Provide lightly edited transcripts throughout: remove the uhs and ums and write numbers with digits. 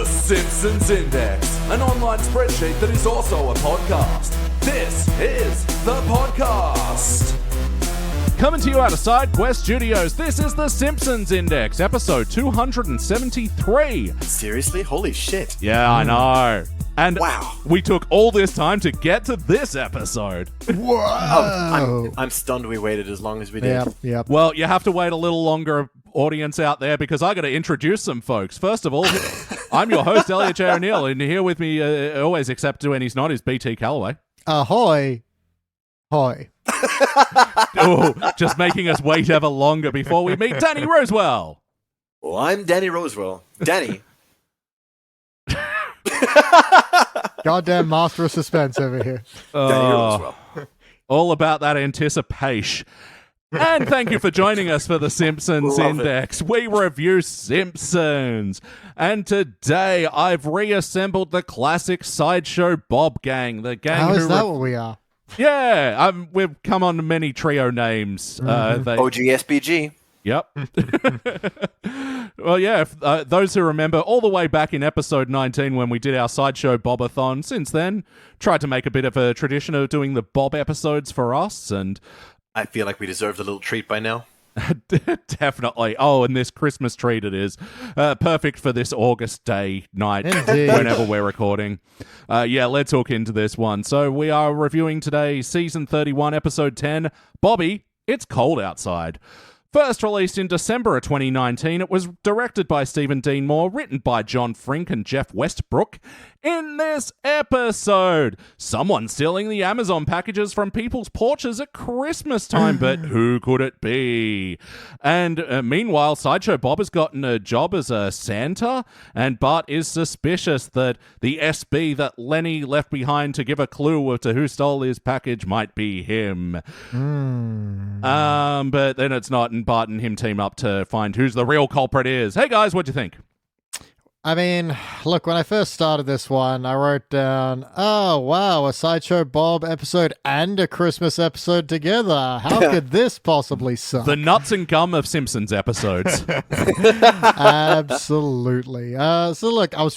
Simpsons Index, an online spreadsheet that is also a podcast. This is the podcast. Coming to you out of SideQuest Studios, this is the Simpsons Index, episode 273. Seriously? Holy shit. Yeah, I know. And wow, we took all this time to get to this episode. Whoa! I'm stunned we waited as long as we did. Yep. Well, you have to wait a little longer, audience out there, because I got to introduce some folks. First of all, I'm your host, Elliot J. O'Neill, and here with me, always except when he's not, is BT Calloway. Ahoy. Hoy. Oh, just making us wait ever longer before we meet Danny Rosewell. Well, I'm Danny Rosewell. Danny. Goddamn master of suspense over here. Danny Rosewell. All about that anticipation. And thank you for joining us for the Simpsons Index. We review Simpsons. And today I've reassembled the classic Sideshow Bob gang. The gang How who is that what we are? Yeah, we've come on to many trio names. OGSBG. Yep. Well, yeah, those who remember all the way back in episode 19 when we did our Sideshow Bobathon, since then, tried to make a bit of a tradition of doing the Bob episodes for us, and I feel like we deserved a little treat by now. Definitely. Oh, and this Christmas treat it is. Perfect for this August day, night, Indeed. whenever we're recording. Yeah, let's hook into this one. So we are reviewing today Season 31, Episode 10, Bobby, It's Cold Outside. First released in December of 2019, it was directed by Stephen Dean Moore, written by John Frink and Jeff Westbrook. In this episode, someone stealing the Amazon packages from people's porches at Christmas time, but who could it be? And meanwhile, Sideshow Bob has gotten a job as a Santa, and Bart is suspicious that the SB that Lenny left behind to give a clue to who stole his package might be him. But then it's not, and Bart and him team up to find who's the real culprit is. Hey guys, what'd you think? I mean, look, when I first started this one, I wrote down, oh, wow, a Sideshow Bob episode and a Christmas episode together. How could this possibly suck? The nuts and gum of Simpsons episodes. Absolutely. So look, I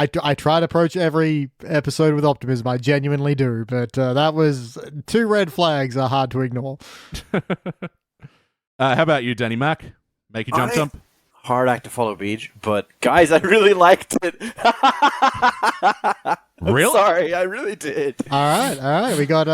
try to approach every episode with optimism. I genuinely do, but that was two red flags are hard to ignore. How about you, Danny Mac? Make you jump. Hard act to follow, Beach, but guys, I really liked it. Really? Sorry, I really did. All right. We got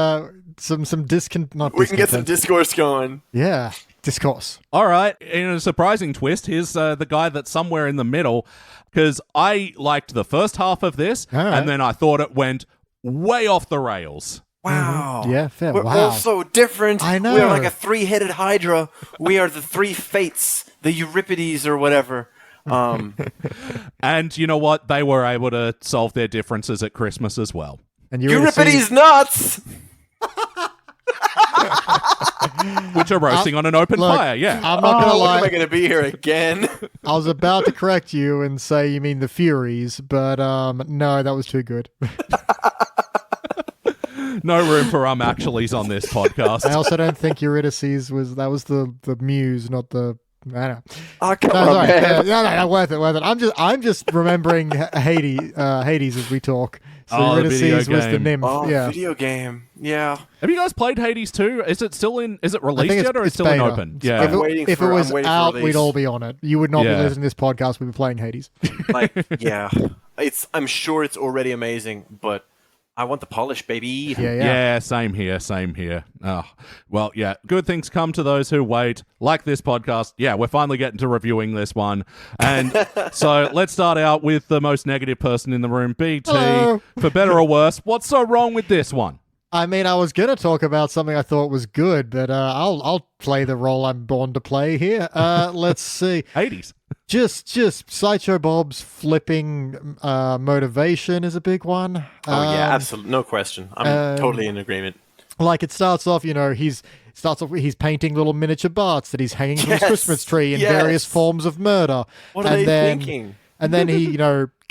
some We can get some discourse going. Yeah, discourse. All right. In a surprising twist, here's the guy that's somewhere in the middle, because I liked the first half of this, and then I thought it went way off the rails. Wow. Yeah, fair. We're all so different. I know. We are like a three-headed Hydra. We are the three fates, the Euripides or whatever. And you know what? They were able to solve their differences at Christmas as well. And Euripides nuts! Which are roasting on an open fire, yeah. I'm not going to lie. Am I going to be here again? I was about to correct you and say you mean the Furies, but no, that was too good. No room for actuallys on this podcast. I also don't think Eurydice was the muse, not the. I don't know. Oh, come on, man. No, worth it. I'm just remembering Hades as we talk. So Eurydice was the nymph. Oh, yeah. video game. Yeah. Have you guys played Hades 2? Is it released yet, or is it still in beta. open? Yeah. If it was out, release. we'd all be on it. You would not be listening to this podcast. We'd be playing Hades. Yeah. I'm sure it's already amazing, but I want the polish, baby. Yeah, same here. Oh, well, yeah, good things come to those who wait. Like this podcast, yeah, we're finally getting to reviewing this one. And so let's start out with the most negative person in the room, BT. Hello. For better or worse, what's so wrong with this one? I mean, I was going to talk about something I thought was good, but I'll play the role I'm born to play here. Let's see. Hades. Just Sideshow Bob's flipping motivation is a big one. Oh, yeah, absolutely. No question. I'm totally in agreement. Like, it starts off, he's painting little miniature Barts that he's hanging from his Christmas tree in various forms of murder. What are they thinking? And then he,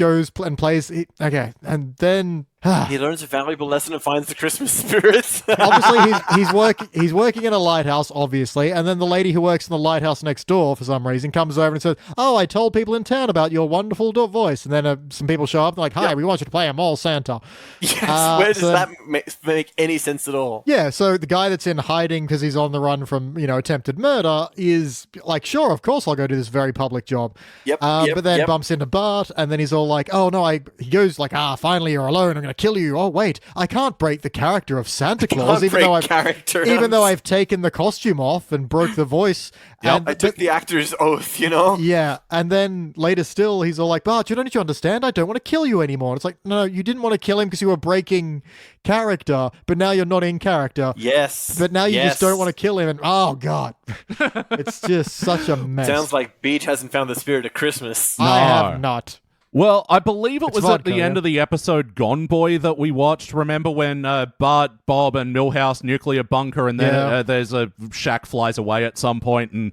goes and plays. Okay, and then He learns a valuable lesson and finds the Christmas spirit. obviously he's working in a lighthouse, obviously, and then the lady who works in the lighthouse next door for some reason comes over and says, "Oh, I told people in town about your wonderful voice." And then some people show up and they're like, "Hi, we want you to play a mall Santa." Yes, where does that make any sense at all? Yeah, so the guy that's in hiding because he's on the run from, attempted murder is like, sure, of course I'll go do this very public job. But then bumps into Bart, and then he's all like, "Oh no," he goes like, "Finally you're alone. I'm going to kill you. Oh wait, I can't break the character of Santa Claus, even though I've taken the costume off and broke the voice." Yep, I took the actor's oath, Yeah, and then later still, he's all like, "Bart, don't you understand? I don't want to kill you anymore." And it's like, no, you didn't want to kill him because you were breaking character, but now you're not in character. Yes. But now you just don't want to kill him, and oh god, it's just such a mess. Sounds like Beach hasn't found the spirit of Christmas. I have not. Well, I believe it was vodka, at the end of the episode Gone Boy that we watched. Remember when Bart, Bob, and Milhouse nuclear bunker, and then there's a Shaq flies away at some point, and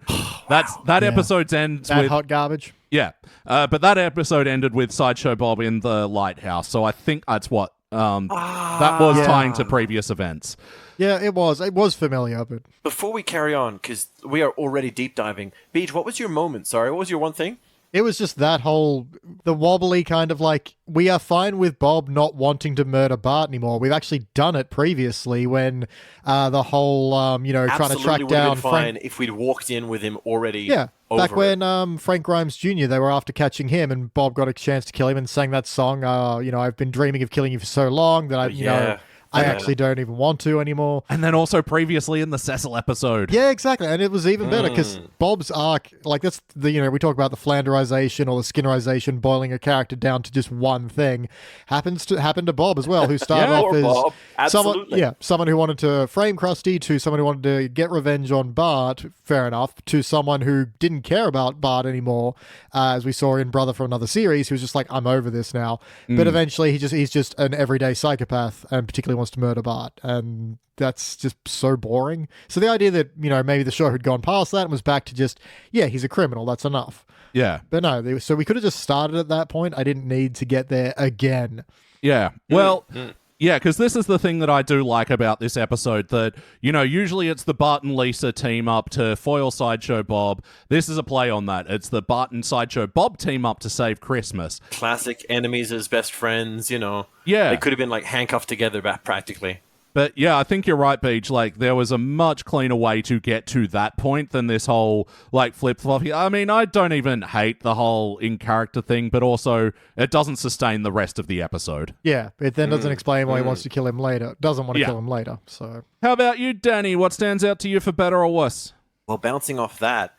that episode ends with hot garbage. Yeah, but that episode ended with Sideshow Bob in the lighthouse. So I think that's what that was tying to previous events. Yeah, it was. It was familiar, but Before we carry on, because we are already deep diving, Beach, what was your moment? Sorry, what was your one thing? it was just that the wobbly kind of like, we are fine with Bob not wanting to murder Bart anymore. We've actually done it previously when the whole, trying to track down Frank. If we'd walked in with him already. Yeah, back when Frank Grimes Jr., they were after catching him and Bob got a chance to kill him and sang that song, I've been dreaming of killing you for so long that I actually don't even want to anymore. And then also previously in the Cecil episode. Yeah, exactly. And it was even better because Bob's arc, like that's we talk about the Flanderization or the Skinnerization, boiling a character down to just one thing, happened to Bob as well, who started off as someone who wanted to frame Krusty, to someone who wanted to get revenge on Bart, fair enough, to someone who didn't care about Bart anymore, as we saw in Brother from Another Series, who was just like, I'm over this now. But eventually he's just an everyday psychopath and particularly wants to murder Bart, and that's just so boring. So the idea that maybe the show had gone past that and was back to just he's a criminal, that's enough. Yeah, but no, so we could have just started at that point. I didn't need to get there again. Yeah, well. Yeah, because this is the thing that I do like about this episode, that, usually it's the Bart and Lisa team up to foil Sideshow Bob. This is a play on that. It's the Bart and Sideshow Bob team up to save Christmas. Classic enemies as best friends, Yeah. They could have been, handcuffed together practically. But yeah, I think you're right, Beach. There was a much cleaner way to get to that point than this whole, flip-floppy. I mean, I don't even hate the whole in-character thing, but also it doesn't sustain the rest of the episode. Yeah, it then doesn't explain why he wants to kill him later. Doesn't want to kill him later, so... How about you, Danny? What stands out to you for better or worse? Well, bouncing off that,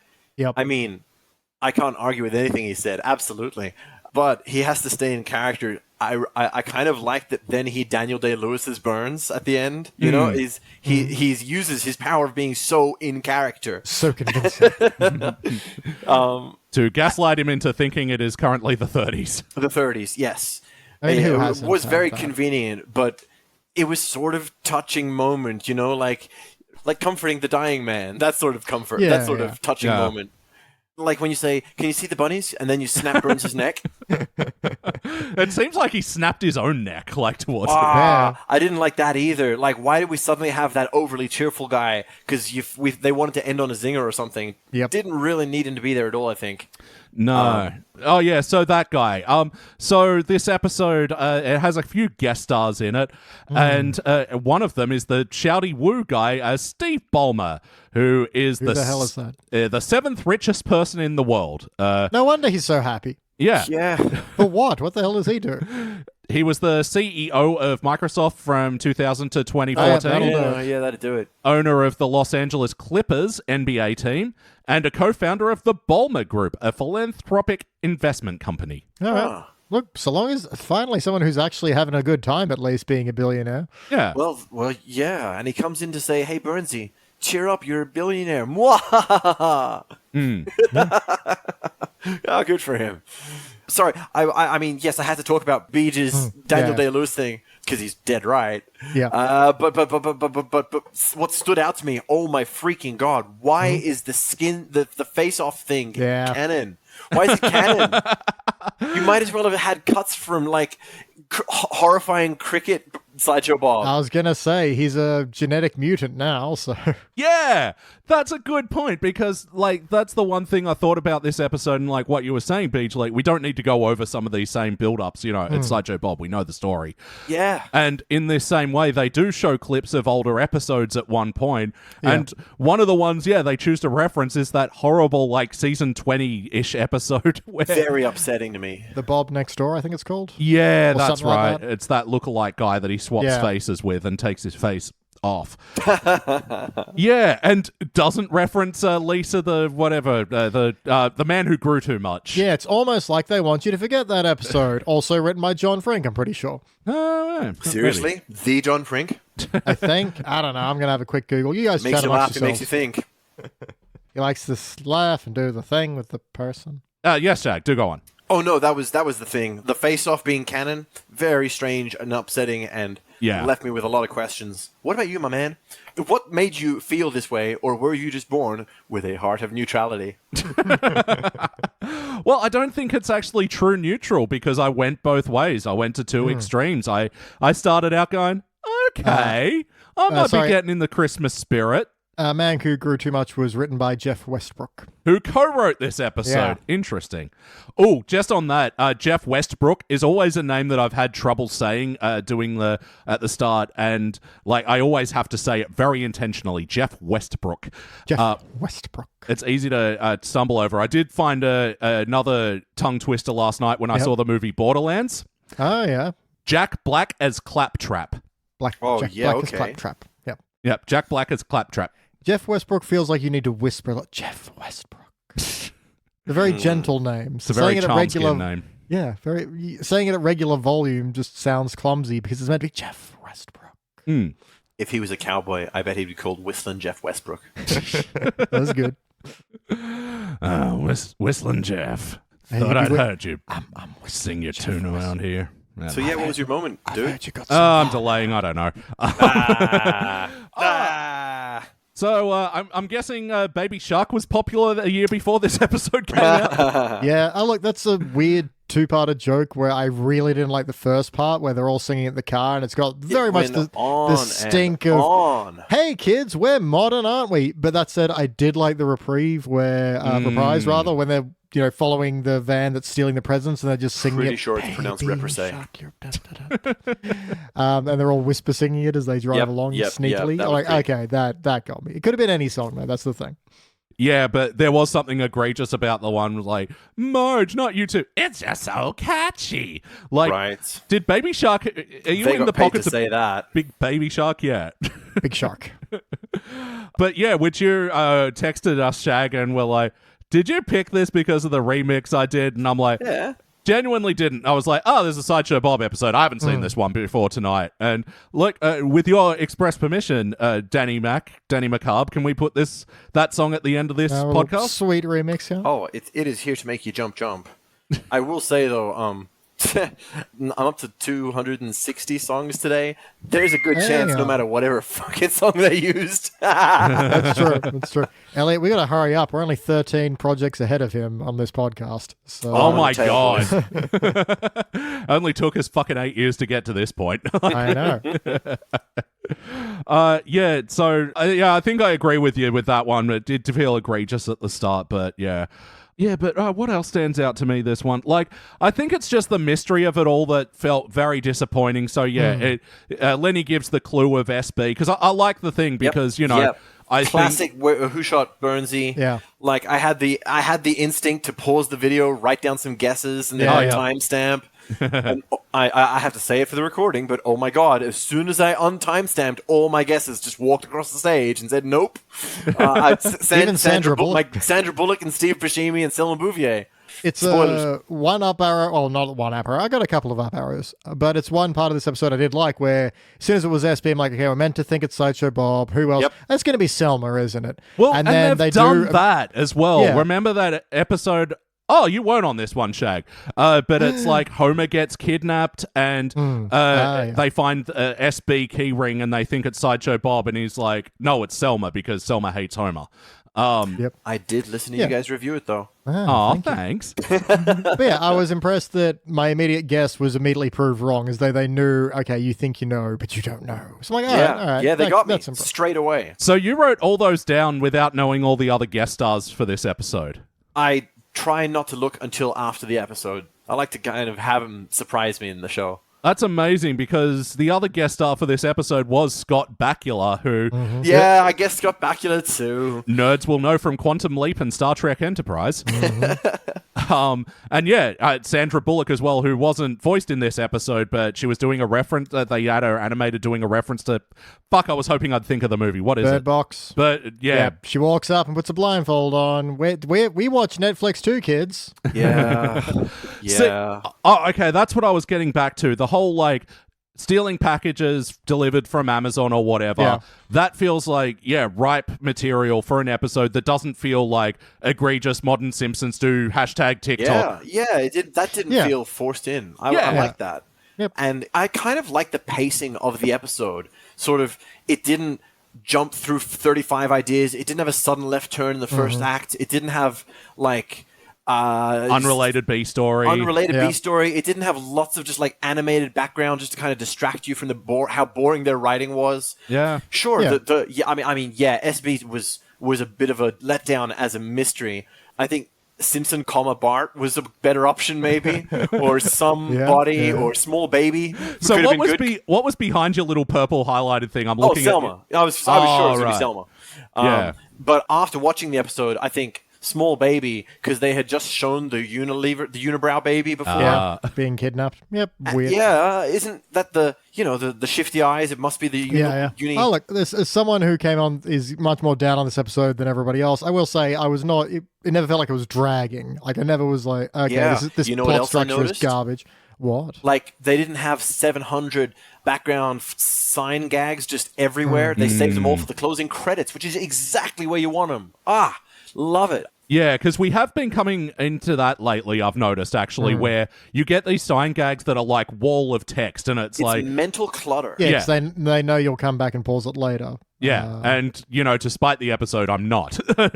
I mean, I can't argue with anything he said, absolutely. But he has to stay in character. I kind of like that then he Daniel Day-Lewis's Burns at the end. He uses his power of being so in character. So convincing. To gaslight him into thinking it is currently the 30s. The 30s, yes. I mean, it was very convenient, but it was sort of touching moment, like comforting the dying man. That sort of comfort. That sort of touching moment. Like when you say, "Can you see the bunnies?" and then you snap Burns' neck. It seems like he snapped his own neck, towards it. I didn't like that either. Why did we suddenly have that overly cheerful guy? Because they wanted to end on a zinger or something. Yep. Didn't really need him to be there at all, I think. No. So that guy. So this episode, it has a few guest stars in it, and one of them is the shouty woo guy, Steve Ballmer, who is the hell is that? The seventh richest person in the world. No wonder he's so happy. Yeah. Yeah. For what? What the hell does he do? He was the CEO of Microsoft from 2000 to 2014. That'd do it. Owner of the Los Angeles Clippers NBA team, and a co-founder of the Ballmer Group, a philanthropic investment company. All right. Look, so long as finally someone who's actually having a good time, at least being a billionaire. Yeah. Well, yeah. And he comes in to say, "Hey, Burnsy, cheer up, you're a billionaire." Mwah! Oh, good for him. Sorry, I mean, yes, I had to talk about Beach's Daniel Day-Lewis thing. because he's dead right. Yeah. But what stood out to me? Oh my freaking god! Why is the face-off thing canon? Why is it canon? You might as well have had cuts from like horrifying cricket Sideshow Bob. I was gonna say he's a genetic mutant now, so Yeah, that's a good point, because like that's the one thing I thought about this episode, and like what you were saying, Beach, like we don't need to go over some of these same build-ups, you know, it's Sideshow Bob, we know the story. Yeah. And in this same way, they do show clips of older episodes at one point, and one of the ones, they choose to reference is that horrible like season 20-ish episode where... Very upsetting to me. The Bob Next Door, I think it's called. Yeah, that's right. Like that. It's that lookalike guy that he swaps faces with and takes his face off. Yeah, and doesn't reference Lisa the whatever, the man who grew too much. Yeah, it's almost like they want you to forget that episode. Also written by John Frink, I'm pretty sure. Seriously? Maybe. The John Frink? I think. I don't know. I'm going to have a quick Google. You guys makes chat you amongst laugh, it makes yourselves. you think. He likes to laugh and do the thing with the person. Yes, Jack, do go on. Oh no, that was the thing. The face-off being canon, very strange and upsetting, and left me with a lot of questions. What about you, my man? What made you feel this way, or were you just born with a heart of neutrality? Well, I don't think it's actually true neutral, because I went both ways. I went to two extremes. I started out going, okay, I might be getting in the Christmas spirit. Man Who Grew Too Much was written by Jeff Westbrook, who co-wrote this episode. Yeah. Interesting. Oh, just on that, Jeff Westbrook is always a name that I've had trouble saying doing at the start, and like I always have to say it very intentionally. Jeff Westbrook. Jeff Westbrook. It's easy to stumble over. I did find another tongue twister last night when I saw the movie Borderlands. Oh yeah. Jack Black as Claptrap. Jack Black as Claptrap. Yep. Jack Black as Claptrap. Jeff Westbrook feels like you need to whisper like Jeff Westbrook. A very gentle name. It's a very charm-skin name. Yeah, saying it at regular volume just sounds clumsy because it's meant to be Jeff Westbrook. If he was a cowboy, I bet he'd be called Whistling Jeff Westbrook. That was good. Whistling Jeff. Hey, Thought I'd heard you I'm sing your tune around here. So what was your moment, dude? I'm delaying. I don't know. So I'm guessing Baby Shark was popular a year before this episode came out. Yeah. Oh, look, that's a weird two-parter joke where I really didn't like the first part where they're all singing at the car, and it's got very much the stink of, hey kids, we're modern, aren't we? But that said, I did like the reprise where when they're following the van that's stealing the presents, and they're just singing Pretty it. sure it's pronounced reprise. And they're all whisper singing it as they drive along sneakily. Okay, that got me. It could have been any song, though. That's the thing. Yeah, but there was something egregious about the one like, Marge, not you two. It's just so catchy. Like, right. Did Baby Shark, are you in the pockets of say that? Big Baby Shark? Yeah. Big Shark. But yeah, which you texted us, Shag, and were like, did you pick this because of the remix I did? And I'm like, genuinely didn't. I was like, oh, there's a Sideshow Bob episode. I haven't seen this one before tonight. And look, with your express permission, Danny McCarb, can we put that song at the end of this podcast? Sweet remix, yeah. Oh, it is here to make you jump. I will say, though, I'm up to 260 songs today. There's a good chance, no matter whatever fucking song they used. That's true. Elliot, we got to hurry up. We're only 13 projects ahead of him on this podcast. So. Oh my god! Only took us fucking 8 years to get to this point. I know. I think I agree with you with that one. It did feel egregious at the start, but yeah. Yeah, but what else stands out to me this one? Like, I think it's just the mystery of it all that felt very disappointing. So, Lenny gives the clue of SB, because I like the thing because, I classic Who Shot Burnsy. Yeah. Like, I had the instinct to pause the video, write down some guesses, and then timestamp. And I have to say it for the recording, but oh my god, as soon as I untimestamped, all my guesses just walked across the stage and said nope. Sandra Bullock and Steve Buscemi and Selma Bouvier. It's a one up arrow. Well, not one up arrow. I got a couple of up arrows, but it's one part of this episode I did like where as soon as it was SB, I'm like, okay, we're meant to think it's Sideshow Bob. Who else? That's going to be Selma, isn't it? Well, and then they've done that as well. Yeah. Remember that episode Oh, you weren't on this one, Shag. But it's like Homer gets kidnapped and they find a SB key ring and they think it's Sideshow Bob and he's like, no, it's Selma because Selma hates Homer. I did listen to you guys review it, though. Oh, thanks. But yeah, I was impressed that my immediate guess was immediately proved wrong, as though they knew, okay, you think you know, but you don't know. So I'm like, all right. Yeah, they got me straight away. So you wrote all those down without knowing all the other guest stars for this episode? I try not to look until after the episode. I like to kind of have them surprise me in the show. That's amazing because the other guest star for this episode was Scott Bakula, who... Mm-hmm. Yeah, I guess Scott Bakula too. Nerds will know from Quantum Leap and Star Trek Enterprise. And Sandra Bullock as well, who wasn't voiced in this episode, but she was doing a reference... they had her animated doing a reference to... Fuck, I was hoping I'd think of the movie. What is Bird it? Box. But, yeah. She walks up and puts a blindfold on. We watch Netflix too, kids. Yeah. Okay, that's what I was getting back to. The whole, like, stealing packages delivered from Amazon or whatever, that feels like, ripe material for an episode that doesn't feel like egregious modern Simpsons do #TikTok. That didn't feel forced in. I like that. Yep. And I kind of like the pacing of the episode. Sort of, it didn't jump through 35 ideas. It didn't have a sudden left turn in the first act. It didn't have, like... unrelated B story. B story. It didn't have lots of just like animated background just to kind of distract you from how boring their writing was. Yeah. Sure. SB was a bit of a letdown as a mystery. I think Simpson, Bart was a better option maybe, or somebody, or Small Baby. So what was behind your little purple highlighted thing? I'm looking Selma. at I was sure it was going to be Selma. Yeah. But after watching the episode, I think Small Baby, because they had just shown the unibrow baby before. Being kidnapped. Yep, weird. Isn't that the shifty eyes? It must be the uni. Oh, look, as someone who came on is much more down on this episode than everybody else, I will say I was not, it never felt like it was dragging. Like, I never was like, okay, this plot structure is garbage. What? Like, they didn't have 700 background sign gags just everywhere. They saved them all for the closing credits, which is exactly where you want them. Love it. Yeah, because we have been coming into that lately, I've noticed, actually, where you get these sign gags that are like wall of text, and it's like... mental clutter. Yeah, they know you'll come back and pause it later. Yeah, and, to spite the episode, I'm not. Well,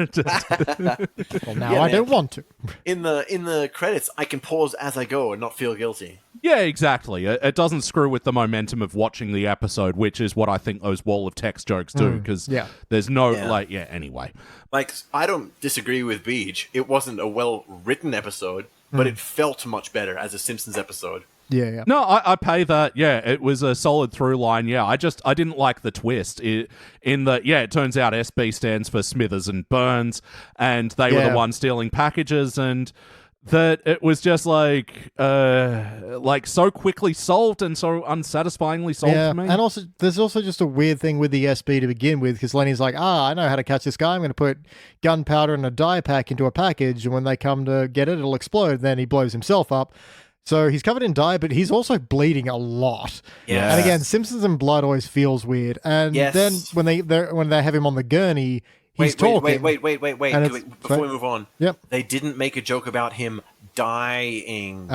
now I don't want to. In the credits, I can pause as I go and not feel guilty. Yeah, exactly. It doesn't screw with the momentum of watching the episode, which is what I think those wall of text jokes do, because there's no, anyway. Like, I don't disagree with Beej. It wasn't a well-written episode, but it felt much better as a Simpsons episode. Yeah. No, I pay that. Yeah, it was a solid through line. Yeah, I didn't like the twist. It turns out SB stands for Smithers and Burns, and they were the ones stealing packages, and that it was just like so quickly solved and so unsatisfyingly solved for me. And also, there's also just a weird thing with the SB to begin with, because Lenny's like, I know how to catch this guy. I'm going to put gunpowder and a dye pack into a package, and when they come to get it, it'll explode. Then he blows himself up. So he's covered in dye, but he's also bleeding a lot. Yeah. And again, Simpsons and blood always feels weird. And then when they have him on the gurney, he's talking. Wait. Before we move on. Yep. They didn't make a joke about him dying. Is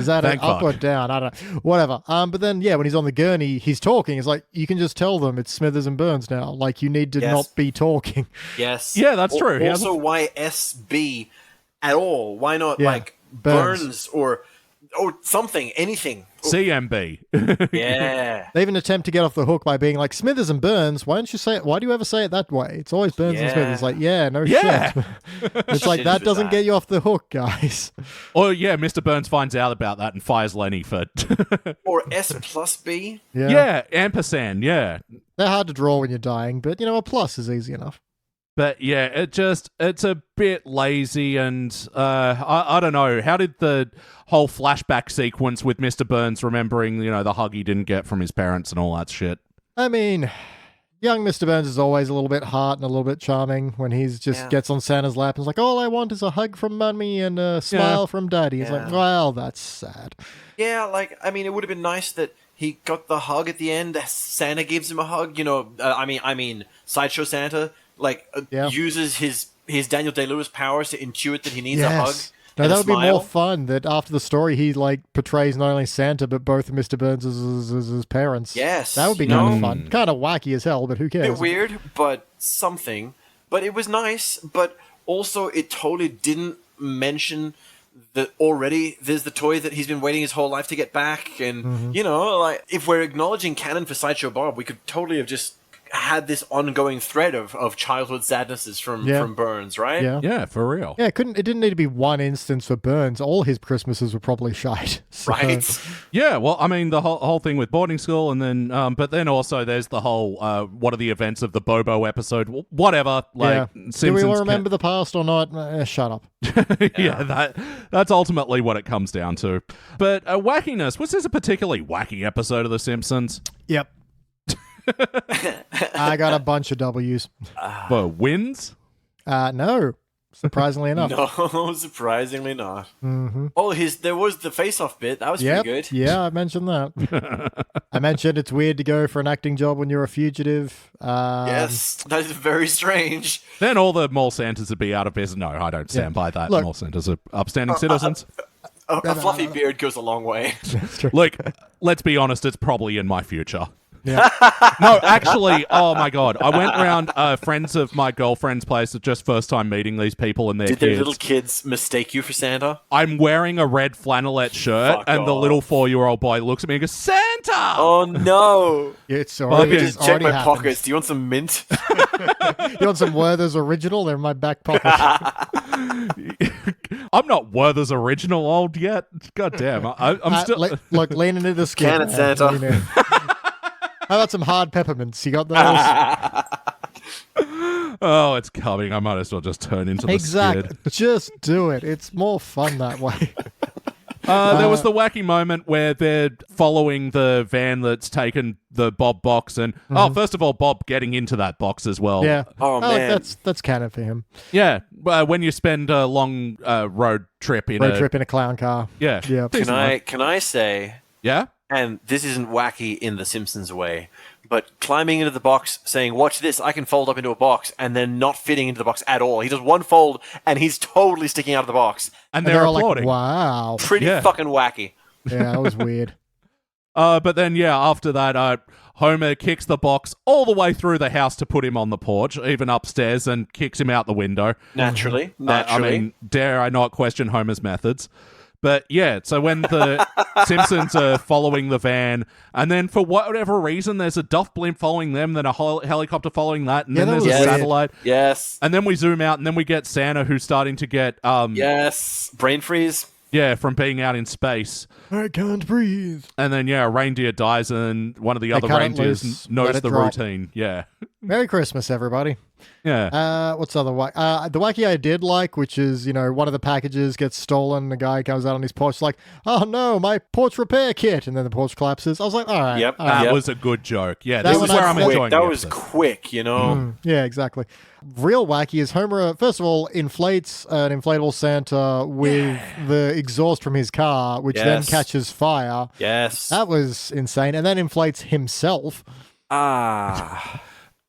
that an up or down? I don't know. Whatever. But then, when he's on the gurney, he's talking. It's like, you can just tell them it's Smithers and Burns now. Like, you need to not be talking. Yes. Yeah, that's true. Also, why SB at all? Why not, Burns or something, anything. CMB. Yeah. They even attempt to get off the hook by being like, Smithers and Burns, why don't you say it? Why do you ever say it that way? It's always Burns and Smithers. Like, shit. It's like, that doesn't get you off the hook, guys. Oh, yeah, Mr. Burns finds out about that and fires Lenny for... Or S plus B. Yeah, ampersand, yeah. They're hard to draw when you're dying, but, a plus is easy enough. But yeah, it's a bit lazy, and I don't know. How did the whole flashback sequence with Mr. Burns remembering, the hug he didn't get from his parents and all that shit? I mean, young Mr. Burns is always a little bit hot and a little bit charming when he's just gets on Santa's lap and is like, all I want is a hug from Mummy and a smile from Daddy. It's like, well, that's sad. Yeah, it would have been nice that he got the hug at the end. Santa gives him a hug, I mean, Sideshow Santa. Uses his his Daniel Day-Lewis powers to intuit that he needs a hug. No, that would be more fun. That after the story, he portrays not only Santa but both of Mr. Burns as his parents. Yes, that would be kind of fun. Kind of wacky as hell, but who cares? A bit weird, but something. But it was nice. But also, it totally didn't mention that already there's the toy that he's been waiting his whole life to get back, and if we're acknowledging canon for Sideshow Bob, we could totally have just had this ongoing thread of childhood sadnesses from Burns, right? Yeah, for real. Yeah, it didn't need to be one instance for Burns. All his Christmases were probably shite. So. Right. Yeah, well, I mean, the whole thing with boarding school, and then, but then also there's the whole, what are the events of the Bobo episode? Whatever. Simpsons. Do we all remember the past or not? Shut up. Yeah, that's ultimately what it comes down to. But wackiness, was this a particularly wacky episode of The Simpsons? Yep. I got a bunch of W's. For wins? No. Surprisingly enough. No, surprisingly not. Mm-hmm. Oh, there was the face-off bit. That was pretty good. Yeah, I mentioned that. I mentioned it's weird to go for an acting job when you're a fugitive. Yes, that is very strange. Then all the mall Santas would be out of business. No, I don't stand by that. Look, mall Santas are upstanding citizens. A fluffy beard goes a long way. That's true. Look, let's be honest, it's probably in my future. Yeah. No, actually, oh my God. I went around friends of my girlfriend's place, just first time meeting these people and their kids. Did their little kids mistake you for Santa? I'm wearing a red flannelette shirt, and the little 4-year-old boy looks at me and goes, Santa! Oh, no. It's already, Let me just check my happened. pockets. Do you want some mint? You want some Werther's Original? They're in my back pocket. I'm not Werther's Original old yet. God damn. I'm still... Look, lean into the skin. Can it, Santa? How about some hard peppermints? You got those? Oh, it's coming. I might as well just turn into the skid. Just do it. It's more fun that way. There was the wacky moment where they're following the van that's taken the Bob box, and first of all, Bob getting into that box as well. Yeah. Oh man, that's canon for him. Yeah. When you spend a long road trip in a clown car. Yeah. Yeah. Can I say? Yeah. And this isn't wacky in the Simpsons way, but climbing into the box, saying, watch this, I can fold up into a box, and then not fitting into the box at all. He does one fold, and he's totally sticking out of the box. And they're applauding. Like, wow. Pretty fucking wacky. Yeah, that was weird. But then, after that, Homer kicks the box all the way through the house to put him on the porch, even upstairs, and kicks him out the window. Naturally. I mean, dare I not question Homer's methods. But yeah, so when the Simpsons are following the van, and then for whatever reason, there's a Duff blimp following them, then a helicopter following that, and then there's a satellite. Yes. And then we zoom out, and then we get Santa, who's starting to get... yes. Brain freeze. Yeah, from being out in space. I can't breathe. And then, a reindeer dies, and one of the other reindeers knows the routine. Yeah. Merry Christmas, everybody. Yeah. What's the other wacky? The wacky I did like, which is, one of the packages gets stolen, the guy comes out on his porch like, oh no, my porch repair kit, and then the porch collapses. I was like, all right. Yep. That was a good joke. Yeah, this is where I'm enjoying That was quick, yeah, exactly. Real wacky is Homer, first of all, inflates an inflatable Santa with the exhaust from his car, which then catches fire. Yes. That was insane. And then inflates himself.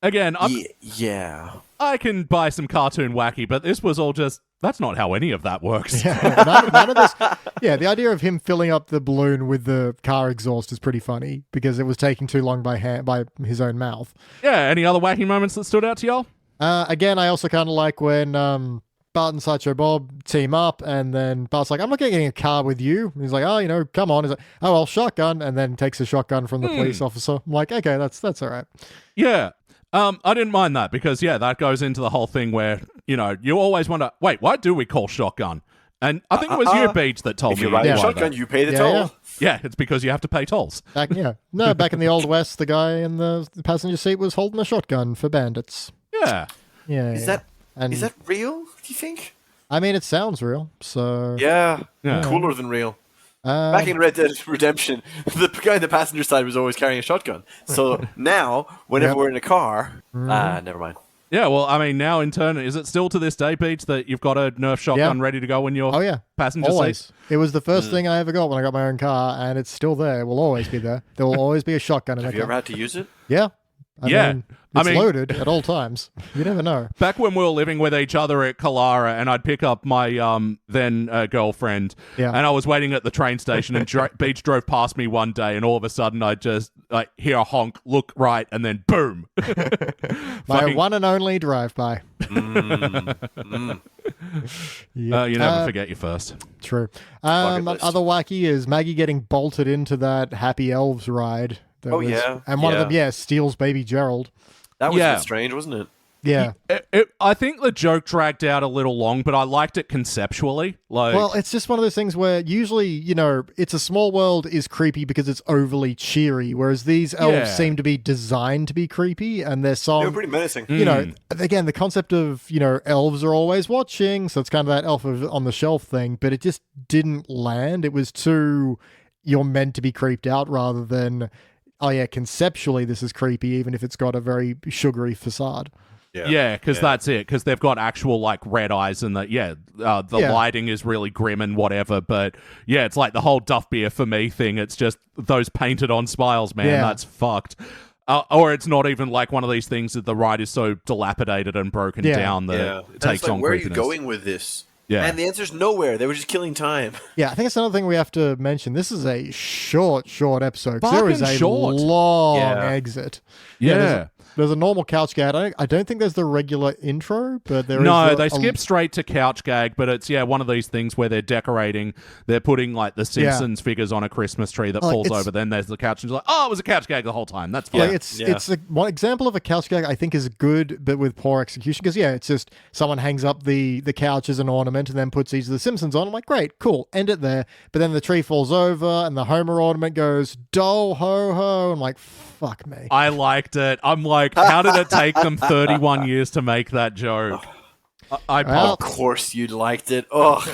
Again, I can buy some cartoon wacky, but this was all just, that's not how any of that works. Yeah, none of this. Yeah, the idea of him filling up the balloon with the car exhaust is pretty funny because it was taking too long by his own mouth. Yeah, any other wacky moments that stood out to y'all? Again, I also kind of like when Bart and Sideshow Bob team up, and then Bart's like, I'm not getting a car with you. And he's like, oh, come on. He's like, oh, well, shotgun, and then takes a shotgun from the police officer. I'm like, okay, that's all right. Yeah. I didn't mind that because, that goes into the whole thing where, you always wonder, wait, why do we call shotgun? And I think it was you, Beach, that told me. If you ride a shotgun, you pay the toll. Yeah, it's because you have to pay tolls. Back in the Old West, the guy in the passenger seat was holding a shotgun for bandits. Yeah. Yeah. Is that real, do you think? I mean, it sounds real, so... Yeah. Cooler than real. Back in Red Dead Redemption, the guy on the passenger side was always carrying a shotgun. So now, whenever we're in a car... never mind. Yeah, well, I mean, now in turn, is it still to this day, Beach, that you've got a Nerf shotgun ready to go in your passenger seat? It was the first thing I ever got when I got my own car, and it's still there. It will always be there. There will always be a shotgun in a car. Have you ever had to use it? Yeah. It's loaded at all times. You never know. Back when we were living with each other at Kalara, and I'd pick up my then girlfriend, and I was waiting at the train station, and Beach drove past me one day, and all of a sudden I just hear a honk, look right, and then boom. My one and only drive-by. You never forget your first. True. Other wacky is Maggie getting bolted into that Happy Elves ride. And one of them, steals baby Gerald. That was a bit strange, wasn't it? Yeah. I think the joke dragged out a little long, but I liked it conceptually. Well, it's just one of those things where usually, It's a Small World is creepy because it's overly cheery, whereas these elves seem to be designed to be creepy, and their song... They're pretty menacing. Again, the concept of, elves are always watching, so it's kind of that elf on the shelf thing, but it just didn't land. It was too... You're meant to be creeped out rather than... Oh yeah, conceptually this is creepy, even if it's got a very sugary facade. Yeah, because that's it. Because they've got actual red eyes, and the lighting is really grim and whatever. But yeah, it's like the whole Duff Beer for me thing. It's just those painted on smiles, man. Yeah. That's fucked. Or it's not even like one of these things that the ride is so dilapidated and broken down that it takes on. Where creepiness. Are you going with this? Yeah. And the answer's nowhere. They were just killing time. Yeah, I think it's another thing we have to mention. This is a short episode. Fucking there is a long exit. Yeah. There's a normal couch gag. I don't think there's the regular intro, but there is... No, they skip straight to couch gag, but it's, one of these things where they're decorating. They're putting, the Simpsons figures on a Christmas tree that falls over. Then there's the couch, and it's it was a couch gag the whole time. That's fine. It's one example of a couch gag I think is good, but with poor execution, because, it's just someone hangs up the couch as an ornament and then puts each of the Simpsons on. I'm like, great, cool, end it there. But then the tree falls over, and the Homer ornament goes, do, ho, ho. I'm like, fuck me. I liked it. I'm like, how did it take them 31 years to make that joke? Of course you liked it. Oh.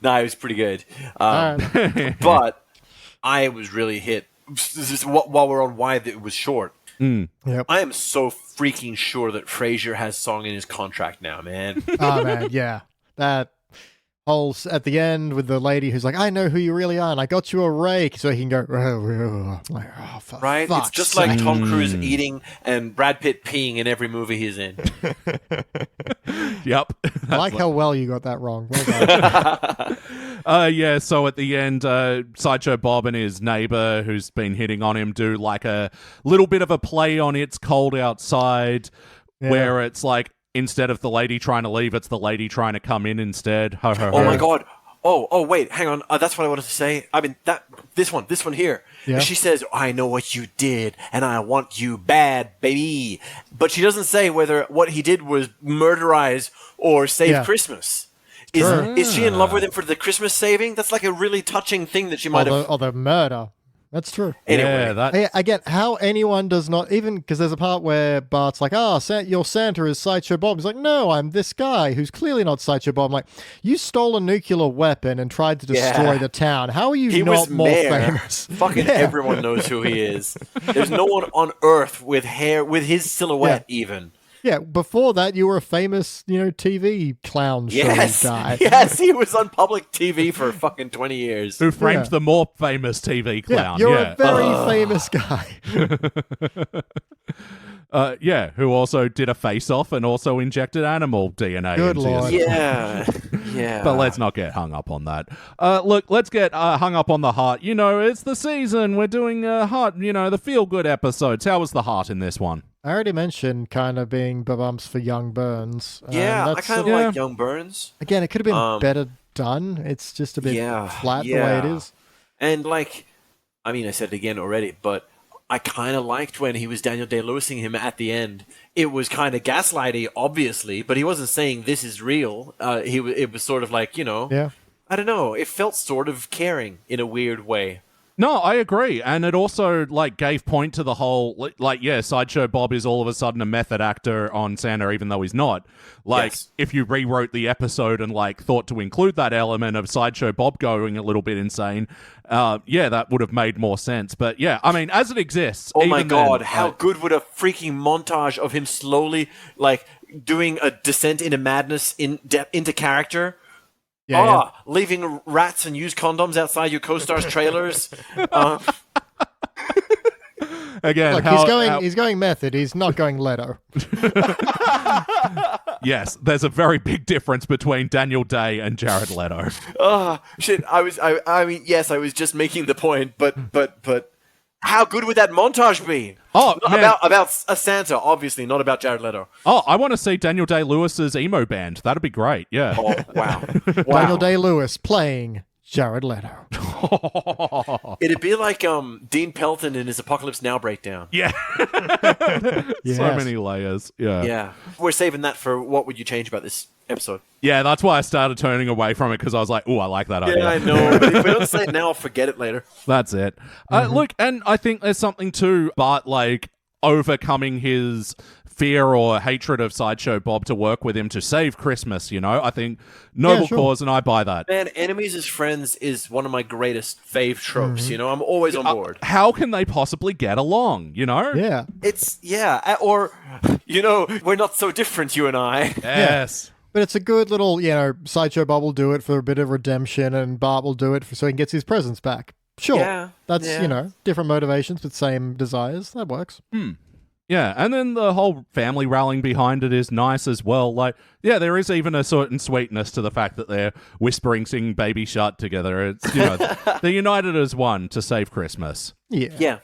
No, it was pretty good. But I was really hit. While we're on why it was short, Yep. I am so freaking sure that Frasier has song in his contract now, man. Oh, man, yeah. That whole at the end with the lady who's like, I know who you really are, and I got you a rake, so he can go, like, right? It's just like Tom Cruise eating and Brad Pitt peeing in every movie he's in. Yep. I like how well you got that wrong. Well done. So at the end, Sideshow Bob and his neighbor who's been hitting on him do like a little bit of a play on It's Cold Outside, where it's like, instead of the lady trying to leave, it's the lady trying to come in instead. Ho, ho, ho. Oh my god. Oh, wait, hang on. That's what I wanted to say. I mean, this one here. Yeah. She says, I know what you did, and I want you bad, baby. But she doesn't say whether what he did was murderize or save Christmas. Is she in love with him for the Christmas saving? That's like a really touching thing that she might have... Or the murder. That's true. Anyway. I get how anyone does not, even because there's a part where Bart's like, your Santa is Sideshow Bob. He's like, no, I'm this guy who's clearly not Sideshow Bob. I'm like, you stole a nuclear weapon and tried to destroy the town. How are you not more famous? Fucking everyone knows who he is. There's no one on earth with hair, with his silhouette even. Yeah, before that, you were a famous, TV clown show guy. Yes, he was on public TV for fucking 20 years. Who framed the more famous TV clown. You're a very famous guy. Who also did a face-off and also injected animal DNA Good into Lord. Yeah. But let's not get hung up on that. Look, let's get hung up on the heart. It's the season. We're doing heart, the feel-good episodes. How was the heart in this one? I already mentioned kind of being bumps for Young Burns. I kind of like Young Burns. Again, it could have been better done. It's just a bit flat the way it is. And I said it again already, but I kind of liked when he was Daniel Day-Lewising him at the end. It was kind of gaslighty, obviously, but he wasn't saying this is real. It was sort of like, I don't know. It felt sort of caring in a weird way. No, I agree. And it also, gave point to the whole, Sideshow Bob is all of a sudden a method actor on Santa, even though he's not. If you rewrote the episode and, thought to include that element of Sideshow Bob going a little bit insane, that would have made more sense. But, as it exists... Oh, my God, how good would a freaking montage of him slowly, doing a descent into madness into character... leaving rats and used condoms outside your co-stars' trailers. Again, Look, he's going method. He's not going Leto. Yes, there's a very big difference between Daniel Day and Jared Leto. Oh shit! I mean, yes, I was just making the point, but how good would that montage be? Oh, man. About a Santa, obviously, not about Jared Leto. Oh, I want to see Daniel Day-Lewis's emo band. That'd be great. Yeah. Oh wow! Daniel Day-Lewis playing Jared Leto. It'd be like Dean Pelton in his Apocalypse Now breakdown. Yeah. Yes. So many layers. Yeah. Yeah, we're saving that for what would you change about this episode? Yeah, that's why I started turning away from it, because I was like, "Oh, I like that idea." Yeah, I know. But if we don't say it now, I'll forget it later. That's it. Look, and I think there's something too, Bart, like, overcoming his fear or hatred of Sideshow Bob to work with him to save Christmas, you know? I think noble cause, and I buy that. Man, enemies as friends is one of my greatest fave tropes, you know? I'm always on board. How can they possibly get along, you know? Yeah. Or, you know, we're not so different, you and I. Yes. But it's a good little, Sideshow Bob will do it for a bit of redemption, and Bart will do it so he gets his presents back. Sure. That's, different motivations, but same desires. That works. Yeah, and then the whole family rallying behind it is nice as well. Like, yeah, there is even a certain sweetness to the fact that they're whispering, singing Baby Shark together. It's, they're united as one to save Christmas. Yeah.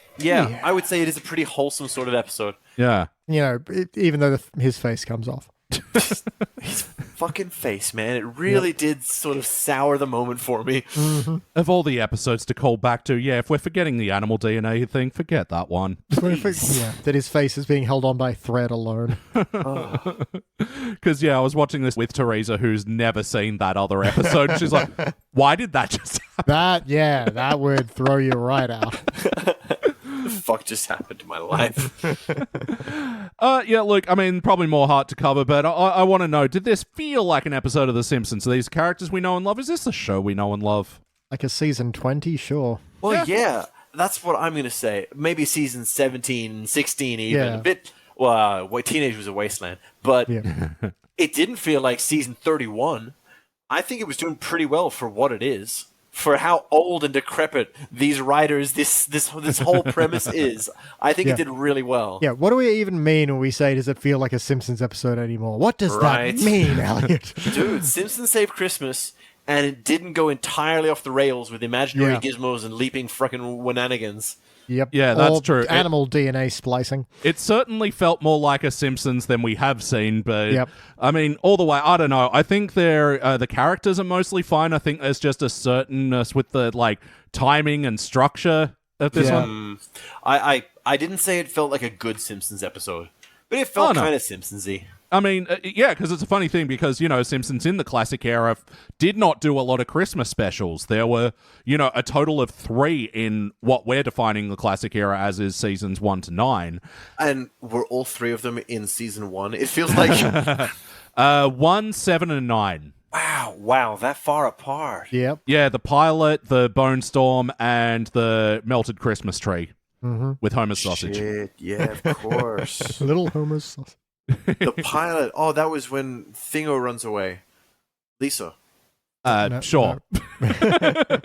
I would say it is a pretty wholesome sort of episode. Yeah. Even though his face comes off. His fucking face, man. It really did sort of sour the moment for me. Mm-hmm. Of all the episodes to call back to, if we're forgetting the animal DNA thing, forget that one. That his face is being held on by thread alone. Because, I was watching this with Teresa, who's never seen that other episode. She's like, why did that just happen? That would throw you right out. The fuck just happened to my life? Look, I mean, probably more hard to cover, but I want to know, did this feel like an episode of The Simpsons? Are these characters we know and love? Is this the show we know and love? Like a season 20, sure. Well, yeah, that's what I'm going to say. Maybe season 17, 16 even. Yeah. A bit, Teenage was a wasteland. But it didn't feel like season 31. I think it was doing pretty well for what it is. For how old and decrepit these writers, this whole premise is. I think it did really well. Yeah, what do we even mean when we say, does it feel like a Simpsons episode anymore? What does that mean, Elliot? Dude, Simpsons Saved Christmas, and it didn't go entirely off the rails with imaginary gizmos and leaping frickin' shenanigans. Yep. Yeah, that's true. Animal DNA splicing. It certainly felt more like a Simpsons than we have seen, but I mean, all the way, I don't know. I think the characters are mostly fine. I think there's just a certainness with the timing and structure of this one. I didn't say it felt like a good Simpsons episode, but it felt kind of Simpsons-y. I mean, because it's a funny thing because, Simpsons in the classic era did not do a lot of Christmas specials. There were, a total of 3 in what we're defining the classic era as is seasons 1 to 9. And were all 3 of them in season 1? It feels like... 1, 7, and 9. Wow, that far apart. Yep. Yeah, the pilot, the Bone Storm, and the Melted Christmas Tree with Homer's sausage. Shit, yeah, of course. Little Homer's sausage. The pilot. Oh, that was when Thingo runs away. Lisa. Sure. No.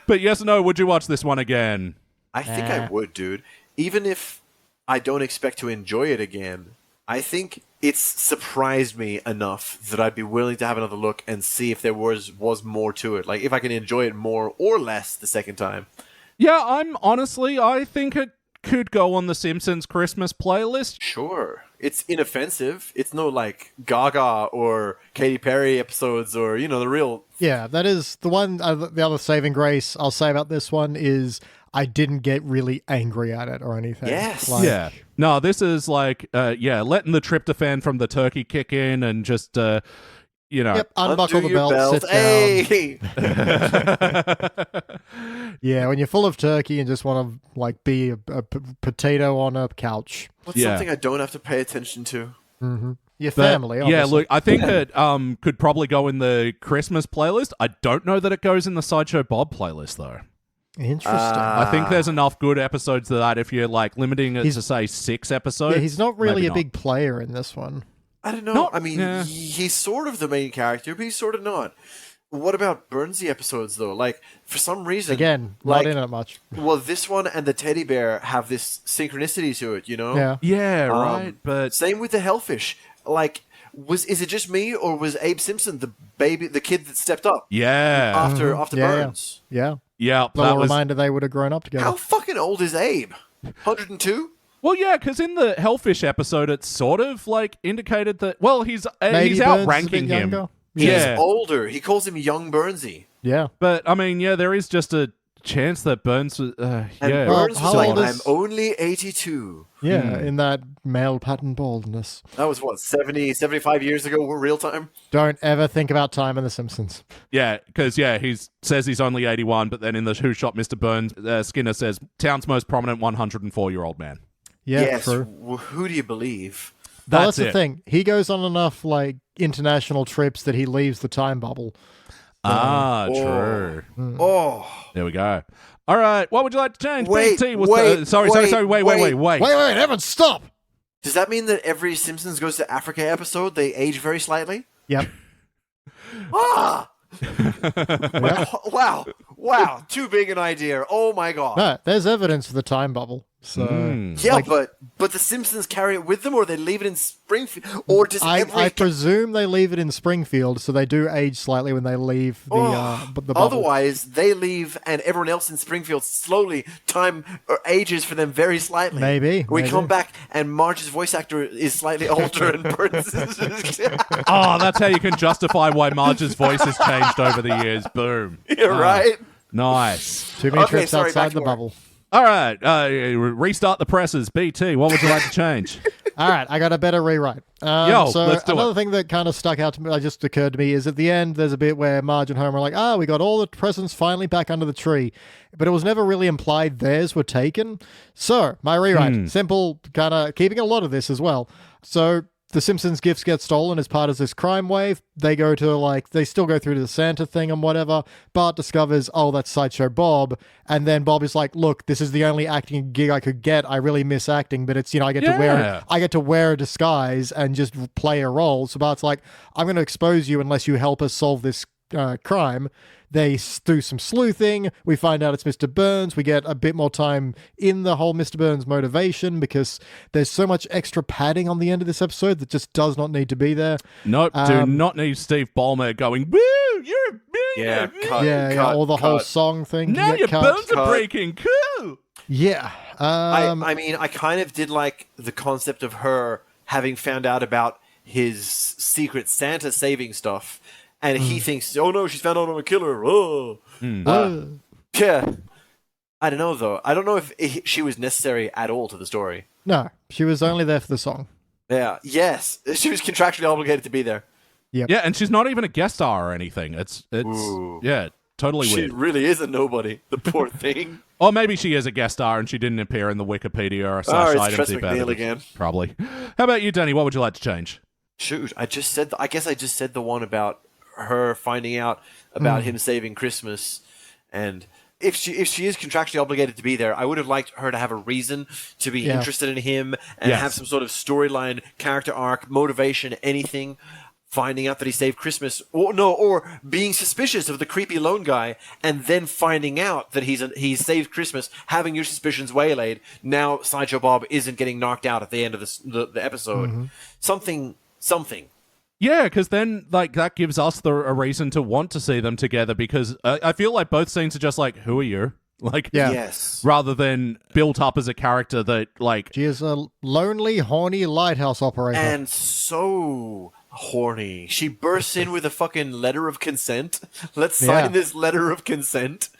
But yes or no, would you watch this one again? I think I would, dude. Even if I don't expect to enjoy it again, I think it's surprised me enough that I'd be willing to have another look and see if there was more to it. Like, if I can enjoy it more or less the second time. Yeah, I think it could go on the Simpsons Christmas playlist. Sure. It's inoffensive. It's no Gaga or Katy Perry episodes or, the real... Yeah, that is the one, the other saving grace I'll say about this one is I didn't get really angry at it or anything. Yes. Yeah. No, this is letting the tryptophan from the turkey kick in and just... unbuckle the belt, sit down. Yeah, when you're full of turkey and just want to be a potato on a couch. What's something I don't have to pay attention to? Mm-hmm. Your family, obviously. Yeah, look, I think that could probably go in the Christmas playlist. I don't know that it goes in the Sideshow Bob playlist, though. Interesting. I think there's enough good episodes to that if you're limiting it to, say, 6 episodes. Yeah, he's not really a big player in this one. I don't know. He's sort of the main character, but he's sort of not. What about Burnsy episodes though? Like for some reason, again, like, not in it much. Well, this one and the teddy bear have this synchronicity to it, you know? Yeah. Yeah, right. But same with the hellfish. Like, is it just me or was Abe Simpson the kid that stepped up? Yeah. After Yeah, Burns. Yeah. Yeah. Little reminder they would have grown up together. How fucking old is Abe? 102? Well, yeah, because in the Hellfish episode, it's sort of like indicated that, well, he's Maybe he's Burns is a outranking bit him. younger. He's Yeah. older. He calls him young Burnsy. Yeah. But, I mean, yeah, there is just a chance that Burns was, And yeah. Well, Burns how was like, old I'm is- only 82. Yeah, in that male pattern baldness. That was what, 75 years ago, real time? Don't ever think about time in The Simpsons. Yeah, because, yeah, he says he's only 81, but then in the Who Shot Mr. Burns, Skinner says, town's most prominent 104-year-old man. Yeah, Yes. true. Who do you believe? Well, That's that's the it. thing. He goes on enough like international trips that he leaves the time bubble. True. Oh. There we go. All right, what would you like to change? Wait, BT was wait, sorry, wait. Wait, Evan, stop! Does that mean that every Simpsons Goes to Africa episode, they age very slightly? Yep. Ah! Yep. Wow. Too big an idea. Oh my god. No, there's evidence for the time bubble. So Yeah, but the Simpsons carry it with them, or they leave it in Springfield, or does I presume they leave it in Springfield, so they do age slightly when they leave the bubble. Otherwise, they leave, and everyone else in Springfield slowly time or ages for them very slightly. Maybe, we maybe. come back, and Marge's voice actor is slightly older, and Burns is. Oh, that's how you can justify why Marge's voice has changed over the years. Boom. You're right. Nice. Too many Okay, trips sorry, back outside to the work. bubble. All right, restart the presses. BT, what would you like to change? All right, I got a better rewrite. So let's do another it. thing that kind of stuck out to me, just occurred to me, is at the end there's a bit where Marge and Homer are like, we got all the presents finally back under the tree, but it was never really implied theirs were taken. So my rewrite, simple, kind of keeping a lot of this as well. So the Simpsons gifts get stolen as part of this crime wave. They go to they still go through to the Santa thing and whatever. Bart discovers, that's Sideshow Bob. And then Bob is like, look, this is the only acting gig I could get. I really miss acting, but it's, I get to wear a disguise and just play a role. So Bart's like, I'm going to expose you unless you help us solve this crime. They do some sleuthing. We find out it's Mr. Burns. We get a bit more time in the whole Mr. Burns motivation because there's so much extra padding on the end of this episode that just does not need to be there. Nope, do not need Steve Ballmer going, woo, you're a billionaire. Yeah, cut, Or the whole cut. song thing. Now can your get cut. bones are breaking. Cool. Yeah. I mean, I kind of did like the concept of her having found out about his secret Santa saving stuff. And he thinks, oh no, she's found out I'm a killer. Oh. Yeah. I don't know, though. I don't know if she was necessary at all to the story. No, she was only there for the song. Yeah. Yes. She was contractually obligated to be there. Yep. Yeah, and she's not even a guest star or anything. It's Ooh. yeah, totally She weird. really is a nobody. The poor thing. Or maybe she is a guest star and she didn't appear in the Wikipedia or it's items. Tress McNeil again. Probably. How about you, Danny? What would you like to change? Shoot, I guess I just said the one about her finding out about him saving Christmas, and if she is contractually obligated to be there, I would have liked her to have a reason to be interested in him and have some sort of storyline, character arc, motivation, anything. Finding out that he saved Christmas, or being suspicious of the creepy lone guy, and then finding out that he's saved Christmas, having your suspicions waylaid. Now Sideshow Bob isn't getting knocked out at the end of the episode. Something. Yeah, because then that gives us a reason to want to see them together. Because I feel like both scenes are just like, who are you? Yes. Rather than built up as a character that She is a lonely, horny lighthouse operator. And so horny. She bursts in with a fucking letter of consent. Let's sign this letter of consent.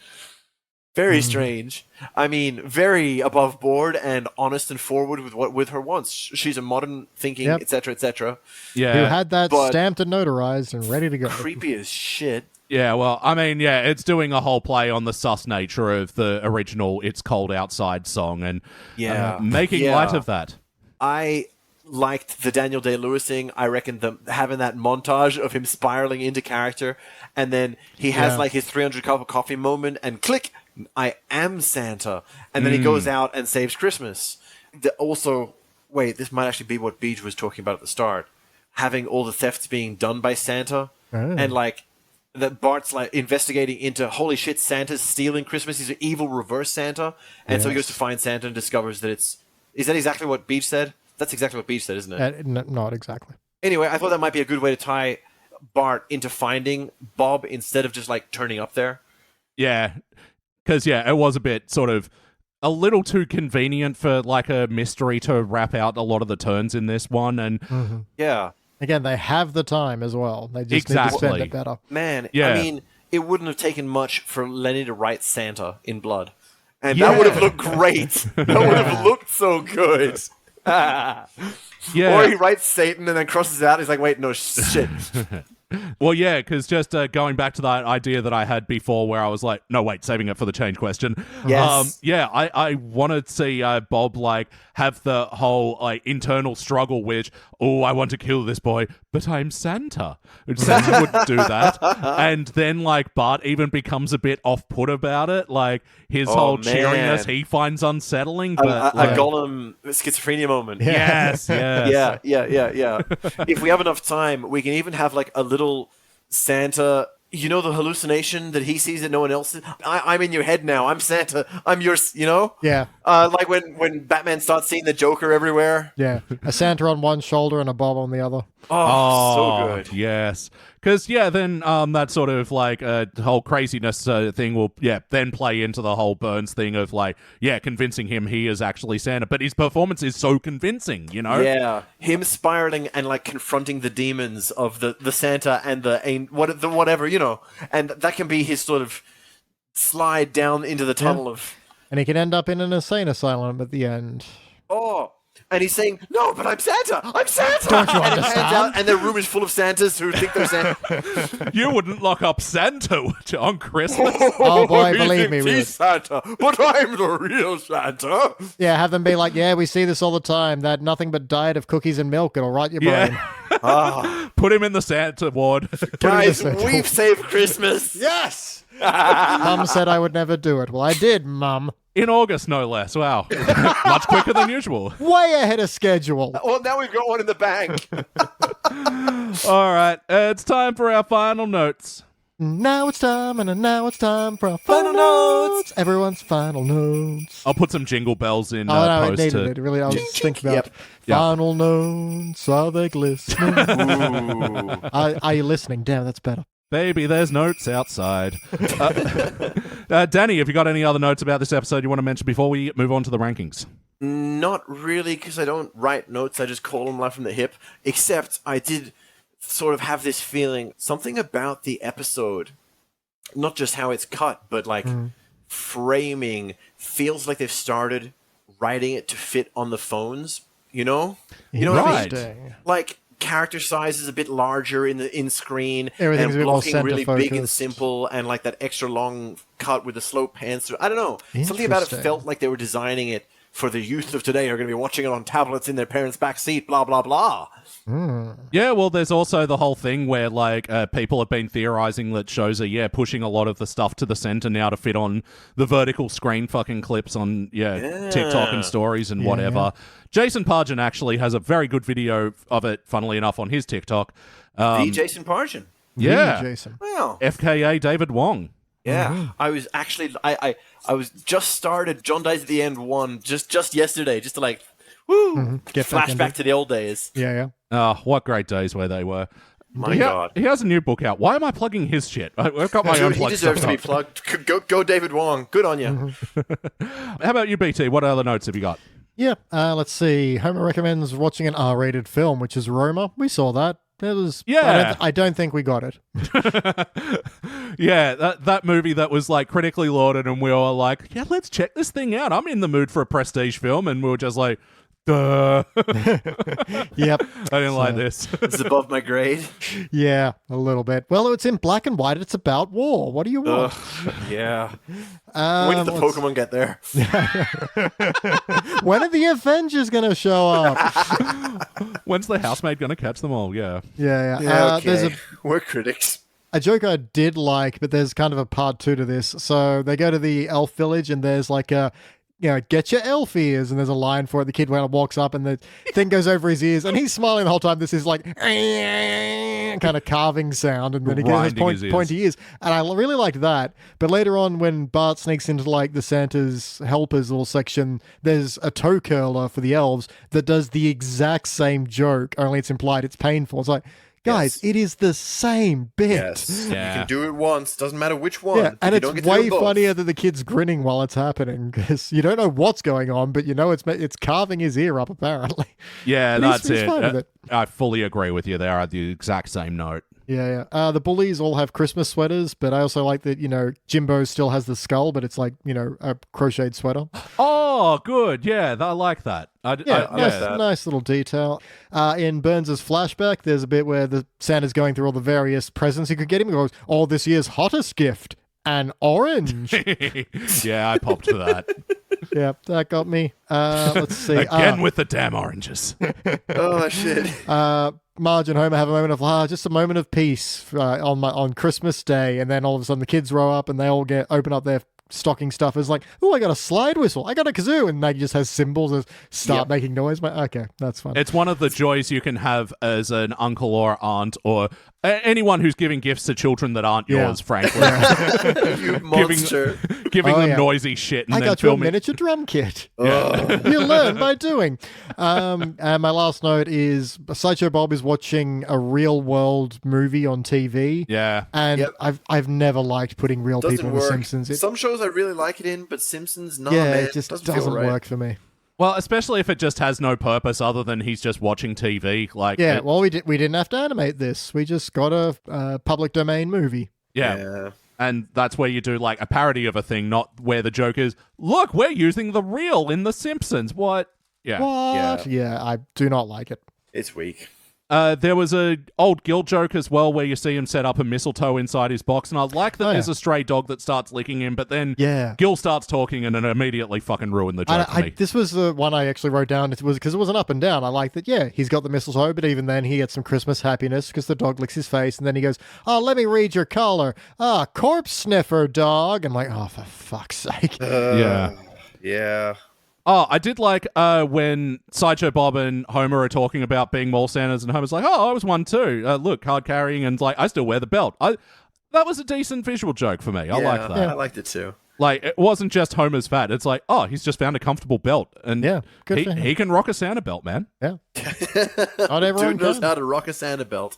Very strange. I mean, very above board and honest and forward with her wants. She's a modern thinking, etc., etc. Yeah. Who had that stamped and notarized and ready to go. Creepy as shit. Yeah, well, I mean, yeah, it's doing a whole play on the sus nature of the original It's Cold Outside song and making light of that. I liked the Daniel Day-Lewising. I reckon having that montage of him spiraling into character, and then he has his 300 cup of coffee moment, and click, I am Santa. And then he goes out and saves Christmas. This might actually be what Beej was talking about at the start. Having all the thefts being done by Santa, and that Bart's like investigating into, holy shit, Santa's stealing Christmas. He's an evil reverse Santa. And so he goes to find Santa and discovers that is that exactly what Beach said? That's exactly what Beach said, isn't it? Not exactly. Anyway, I thought that might be a good way to tie Bart into finding Bob instead of just like turning up there. Yeah, because it was a bit sort of a little too convenient for like a mystery to wrap out a lot of the turns in this one. And yeah. Again, they have the time as well. They just need to spend it better. Man, I mean, it wouldn't have taken much for Lenny to write Santa in blood. And that would have looked great. That would have looked so good. Or he writes Satan and then crosses out. He's like, wait, no, shit. Well, yeah, because just going back to that idea that I had before where I was like, no, wait, saving it for the change question. Yes. I want to see Bob, like, have the whole, like, internal struggle which, I want to kill this boy, but I'm Santa. Santa wouldn't do that. And then, like, Bart even becomes a bit off-put about it. Like, his whole cheeriness he finds unsettling. But, a Gollum schizophrenia moment. Yes. Yeah. If we have enough time, we can even have, like, a little Santa, you know, the hallucination that he sees that no one else sees? I'm in your head now. I'm Santa. I'm yours, you know? Yeah. Like when Batman starts seeing the Joker everywhere. Yeah. A Santa on one shoulder and a Bob on the other. Oh, so good. Yes. Because, then that sort of, like, whole craziness thing will, then play into the whole Burns thing of, like, convincing him he is actually Santa. But his performance is so convincing, you know? Yeah. Him spiraling and, like, confronting the demons of the Santa and the whatever, you know. And that can be his sort of slide down into the tunnel of... And he can end up in an insane asylum at the end. Oh... And he's saying, no, but I'm Santa! I'm Santa! Don't you understand? And their room is full of Santas who think they're Santa. You wouldn't lock up Santa on Christmas. Oh boy, believe me. He's Santa, but I'm the real Santa. Yeah, have them be like, we see this all the time. That nothing but diet of cookies and milk. It'll rot your brain. Put him in the Santa ward. Guys, we've saved Christmas. Yes! Mum said I would never do it. Well, I did, Mum. In August, no less. Wow. Much quicker than usual. Way ahead of schedule. Well, now we've got one in the bank. All right. It's time for our final notes. Now it's time for our final notes. Everyone's final notes. I'll put some jingle bells in no, post. I needed it. Really, I was thinking about final notes. Are they glistening? Are you listening? Damn, that's better. Baby, there's notes outside. Danny, have you got any other notes about this episode you want to mention before we move on to the rankings? Not really, because I don't write notes. I just call them live from the hip. Except I did sort of have this feeling, something about the episode, not just how it's cut, but like framing, feels like they've started writing it to fit on the phones. You know? You know what I mean? Like, character size is a bit larger in screen, everything's and blocking really focused. big and simple, and like that extra long cut with the slow pans through. I don't know. Something about it felt like they were designing it for the youth of today are going to be watching it on tablets in their parents' back seat, blah, blah, blah. Yeah, well, there's also the whole thing where, like, people have been theorizing that shows are, pushing a lot of the stuff to the center now to fit on the vertical screen fucking clips on, TikTok and stories and whatever. Jason Pargin actually has a very good video of it, funnily enough, on his TikTok. The Jason Pargin. Yeah. Jason. Wow. FKA David Wong. Yeah, I was actually, I was just started John Dies at the End 1 just yesterday, just to like, Get flashback to the old days. Yeah. Oh, what great days where they were. My God. He has a new book out. Why am I plugging his shit? I've got my own He plug deserves to stuff be plugged. Go David Wong. Good on you. How about you, BT? What other notes have you got? Yeah, let's see. Homer recommends watching an R-rated film, which is Roma. We saw that. It was. Yeah. I don't think we got it. Yeah, that movie that was like critically lauded, and we were like, yeah, let's check this thing out. I'm in the mood for a prestige film, and we were just like, duh. Yep. I didn't like this. It's above my grade. Yeah, a little bit. Well, it's in black and white. It's about war. What do you want? Yeah. When did the Pokemon get there? When are the Avengers going to show up? When's the housemaid going to catch them all? Yeah. Yeah. Okay. We're critics. A joke I did like, but there's kind of a part 2 to this. So they go to the elf village, and there's like get your elf ears, and there's a line for it. The kid walks up and the thing goes over his ears, and he's smiling the whole time. This is like kind of carving sound, and then he gets his pointy ears. And I really liked that. But later on, when Bart sneaks into like the Santa's helpers little section, there's a toe curler for the elves that does the exact same joke, only it's implied it's painful. It's like, guys, it is the same bit. Yes. Yeah. You can do it once. Doesn't matter which one. Yeah, and it's way funnier that the kid's grinning while it's happening because you don't know what's going on, but it's carving his ear up apparently. Yeah, that's it. I fully agree with you. They are at the exact same note. Yeah. The bullies all have Christmas sweaters, but I also like that, Jimbo still has the skull, but it's like, a crocheted sweater. Oh, good. Yeah, I like that. Nice little detail. In Burns' flashback, there's a bit where the Santa's going through all the various presents he could get him. He goes, this year's hottest gift, an orange. Yeah, I popped for that. Yeah, that got me. Let's see. Again with the damn oranges. Oh, shit. Marge and Homer have a moment of just a moment of peace on Christmas Day, and then all of a sudden the kids row up and they all open up their stocking stuffers like, I got a slide whistle, I got a kazoo, and Maggie just has cymbals and start making noise. Okay, that's fun. It's one of the joys you can have as an uncle or aunt or anyone who's giving gifts to children that aren't yours, frankly. You monster. Giving them noisy shit and I then got filming. You a miniature drum kit. You learn by doing. And my last note is Sideshow Bob is watching a real world movie on TV. Yeah. And I've never liked putting real people in The Simpsons. Some shows I really like it in, but Simpsons, man. It just doesn't work for me. Well, especially if it just has no purpose other than he's just watching TV. We didn't have to animate this. We just got a public domain movie. Yeah. And that's where you do like a parody of a thing, not where the joke is, look, we're using the real in The Simpsons. What? Yeah. What? Yeah, I do not like it. It's weak. There was a old Gil joke as well where you see him set up a mistletoe inside his box, and I like that there's a stray dog that starts licking him, but then Gil starts talking and it immediately fucking ruined the joke for me. This was the one I actually wrote down. It was because it was an up and down. I like that, he's got the mistletoe, but even then he gets some Christmas happiness because the dog licks his face, and then he goes, let me read your collar. Corpse sniffer, dog. I'm like, for fuck's sake. Yeah. Oh, I did like when Sideshow Bob and Homer are talking about being mall Santas, and Homer's like, I was one too. Look, card carrying, and like, I still wear the belt. That was a decent visual joke for me. I like that. Yeah, I liked it too. Like, it wasn't just Homer's fat. It's like, he's just found a comfortable belt. And he can rock a Santa belt, man. Yeah. Not everyone Dude knows how to rock a Santa belt.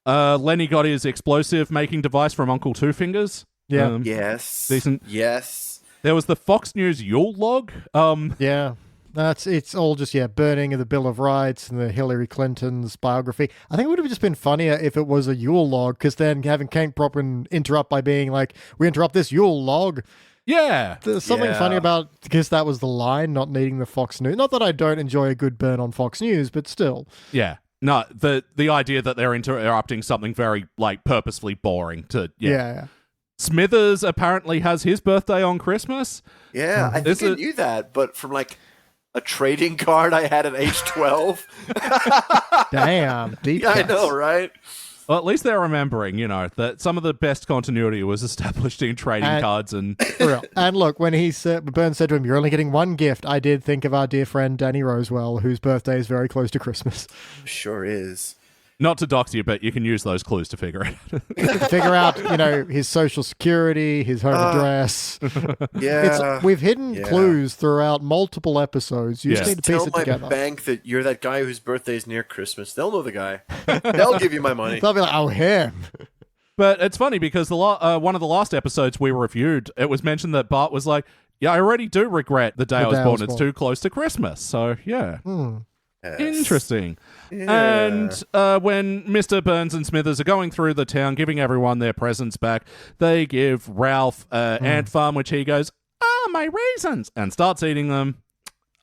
Lenny got his explosive making device from Uncle Two Fingers. Yeah. Yes. Decent. Yes. There was the Fox News Yule log. It's all just burning of the Bill of Rights and the Hillary Clinton's biography. I think it would have just been funnier if it was a Yule log, because then having Kate Proppen interrupt by being like, we interrupt this Yule log. Yeah. There's something funny about, because that was the line, not needing the Fox News. Not that I don't enjoy a good burn on Fox News, but still. Yeah. No, the idea that they're interrupting something very like purposefully boring to Yeah. Smithers apparently has his birthday on Christmas. Yeah, I think I knew that, but from like a trading card I had at age 12. Damn, deep cuts. I know, right? Well, at least they're remembering, that some of the best continuity was established in trading cards and. And look, when Burns said to him, "You're only getting one gift," I did think of our dear friend Danny Rosewell, whose birthday is very close to Christmas. Sure is. Not to dox you, but you can use those clues to figure it. Figure out, his social security, his home address. Yeah. We've hidden clues throughout multiple episodes. You just need to piece it together. Tell my bank that you're that guy whose birthday is near Christmas. They'll know the guy. They'll give you my money. They'll be like, him. But it's funny because one of the last episodes we reviewed, it was mentioned that Bart was like, I already do regret the day I was born. It's too close to Christmas. So, yeah. Yes. Interesting. Yeah. And when Mr. Burns and Smithers are going through the town, giving everyone their presents back, they give Ralph ant farm, which he goes, my raisins, and starts eating them.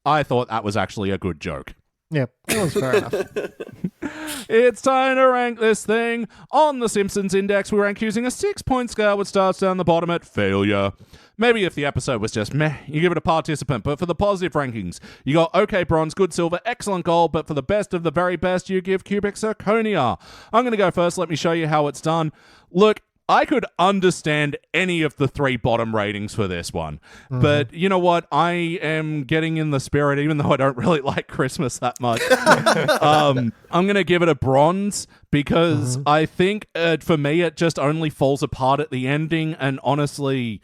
I thought that was actually a good joke. Yep, that was fair enough. It's time to rank this thing. On the Simpsons Index, we rank using a 6-point scale which starts down the bottom at failure. Maybe if the episode was just meh, you give it a participant, but for the positive rankings, you got okay bronze, good silver, excellent gold, but for the best of the very best, you give cubic zirconia. I'm going to go first. Let me show you how it's done. Look, I could understand any of the 3 bottom ratings for this one. But you know what? I am getting in the spirit, even though I don't really like Christmas that much. I'm going to give it a bronze because I think for me it just only falls apart at the ending. And honestly,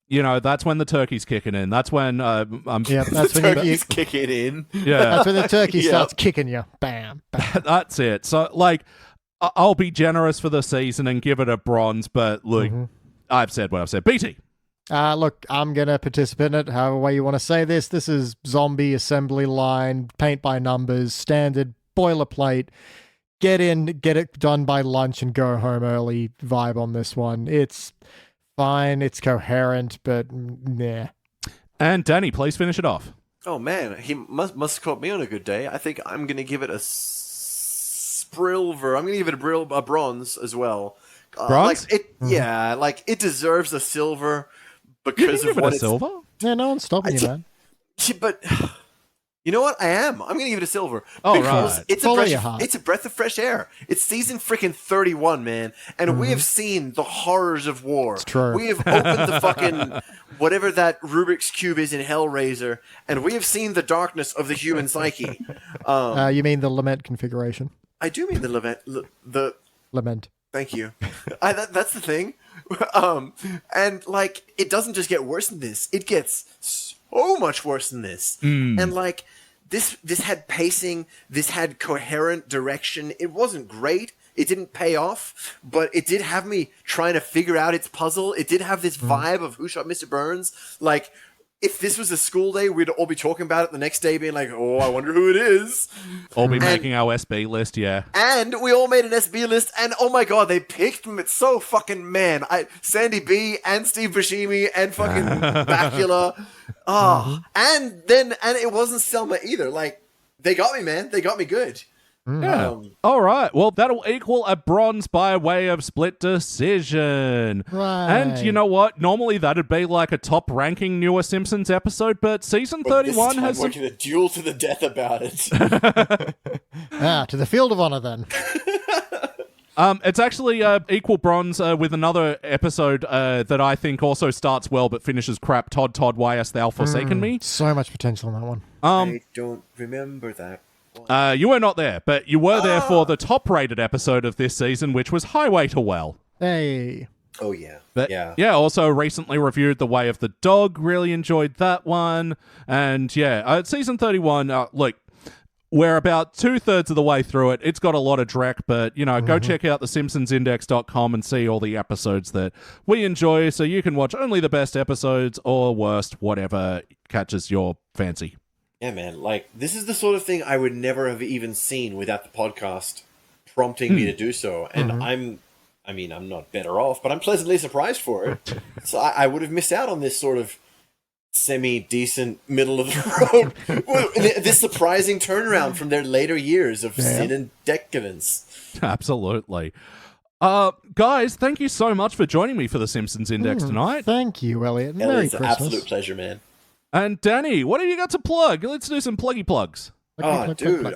you know, that's when the turkey's kicking in. That's when that's when turkey's kicking in. Yeah. That's when the turkey starts kicking you. Bam, bam. That's it. So, like, I'll be generous for the season and give it a bronze, but look, I've said what I've said. BT. Look, I'm going to participate in it, however way you want to say this. This is zombie assembly line, paint by numbers, standard, boilerplate. Get in, get it done by lunch and go home early vibe on this one. It's fine, it's coherent, but nah. And Danny, please finish it off. Oh man, he must have caught me on a good day. I think I'm gonna give it a sprilver. I'm gonna give it a bronze as well. Bronze? It deserves a silver because you of give what it a silver. Yeah, no one's stopping you, man. But you know what? I am. I'm gonna give it a silver because right. It's a breath of fresh air. It's season freaking 31, man, and we have seen the horrors of war. It's true. We have opened the fucking whatever that Rubik's cube is in Hellraiser, and we have seen the darkness of the human psyche. You mean the lament configuration? I do mean the lament. Lament. Thank you. That's the thing. And like, it doesn't just get worse than this. It gets so much worse than this. And like, this had pacing. This had coherent direction. It wasn't great. It didn't pay off, but it did have me trying to figure out its puzzle. It did have this vibe of Who Shot Mr. Burns? Like, if this was a school day, we'd all be talking about it the next day, being like, oh, I wonder who it is. All be making our SB list, yeah. And we all made an SB list, and oh my god, they picked them. It's so fucking, man. Sandy B and Steve Buscemi and fucking Bakula. And it wasn't Selma either. Like, they got me, man. They got me good. Yeah. All right. Well, that'll equal a bronze by way of split decision. Right. And you know what? Normally that'd be like a top ranking newer Simpsons episode, but season 31 has we're going to duel to the death about it. To the field of honor then. It's actually equal bronze with another episode that I think also starts well but finishes crap. Todd, why hast thou forsaken me? So much potential in that one. I don't remember that. You were not there, but you were there for the top-rated episode of this season, which was Highway to Well. Hey. Oh, yeah. But, yeah, also recently reviewed The Way of the Dog. Really enjoyed that one. And, yeah, season 31, look, we're about 2/3 of the way through it. It's got a lot of dreck, but, you know, go check out the simpsonsindex.com and see all the episodes that we enjoy so you can watch only the best episodes or worst, whatever catches your fancy. Yeah, man. Like, this is the sort of thing I would never have even seen without the podcast prompting me to do so. And I'm not better off, but I'm pleasantly surprised for it. So I would have missed out on this sort of semi-decent, middle of the road, this surprising turnaround from their later years of sin and decadence. Absolutely. Guys, thank you so much for joining me for the Simpsons Index tonight. Thank you, Elliot. Merry It's an Christmas. absolute pleasure, man. And Danny, what have you got to plug? Let's do some pluggy plugs. Dude,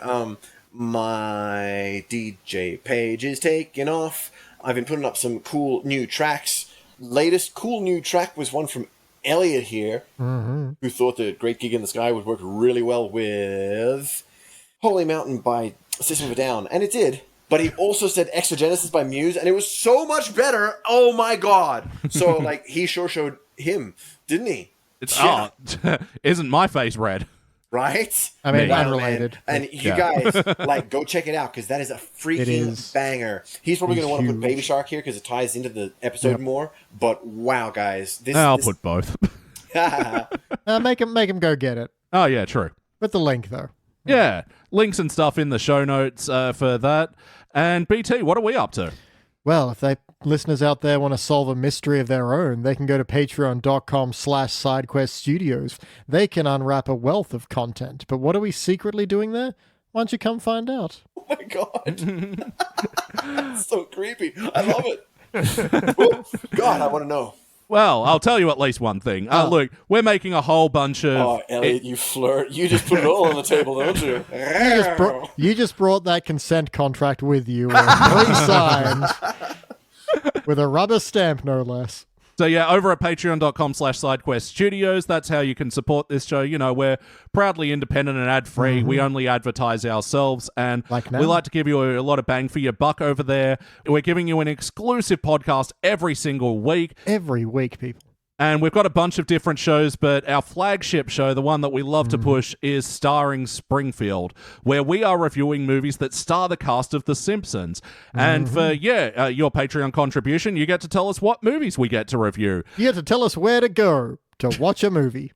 my DJ page is taking off. I've been putting up some cool new tracks. Latest cool new track was one from Elliot here, who thought the Great Gig in the Sky would work really well with Holy Mountain by System of a Down, and it did. But he also said Exogenesis by Muse, and it was so much better. Oh my god! So like, he sure showed him, didn't he? Isn't my face red? Right? I mean, Wow, unrelated. man. And you guys, like, go check it out, because that is a freaking banger. He's probably going to want to put Baby Shark here, because it ties into the episode more. But wow, guys. I'll put both. Make him go get it. Oh, yeah, true. With the link, though. Yeah, links and stuff in the show notes for that. And BT, what are we up to? Well, if listeners out there want to solve a mystery of their own, they can go to patreon.com/sidequeststudios. They can unwrap a wealth of content. But what are we secretly doing there? Why don't you come find out? Oh my god. It's so creepy. I love it. Oh, god, I want to know. Well, I'll tell you at least one thing. Look, we're making a whole bunch of... Oh, Elliot, you flirt. You just put it all on the table, don't you? You just brought that consent contract with you. Please signed. With a rubber stamp, no less. So yeah, over at patreon.com/sidequeststudios, that's how you can support this show. You know, we're proudly independent and ad-free. We only advertise ourselves, and we like to give you a lot of bang for your buck over there. We're giving you an exclusive podcast every single week. Every week, people. And we've got a bunch of different shows, but our flagship show, the one that we love to push, is Starring Springfield, where we are reviewing movies that star the cast of The Simpsons. And for, your Patreon contribution, you get to tell us what movies we get to review. You get to tell us where to go to watch a movie.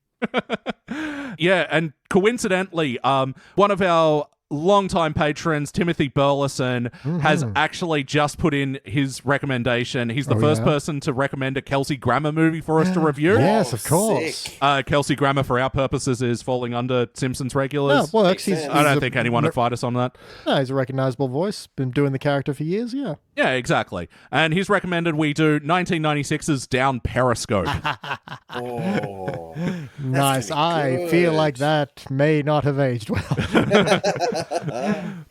Yeah, and coincidentally, one of our longtime patrons, Timothy Burleson, has actually just put in his recommendation. He's the first person to recommend a Kelsey Grammer movie for us to review. Yes, of course. Kelsey Grammer, for our purposes, is falling under Simpsons regulars. No, well, I don't think anyone would fight us on that. No, he's a recognizable voice. Been doing the character for years, yeah. Yeah, exactly. And he's recommended we do 1996's Down Periscope. Oh, nice. I feel like that may not have aged well.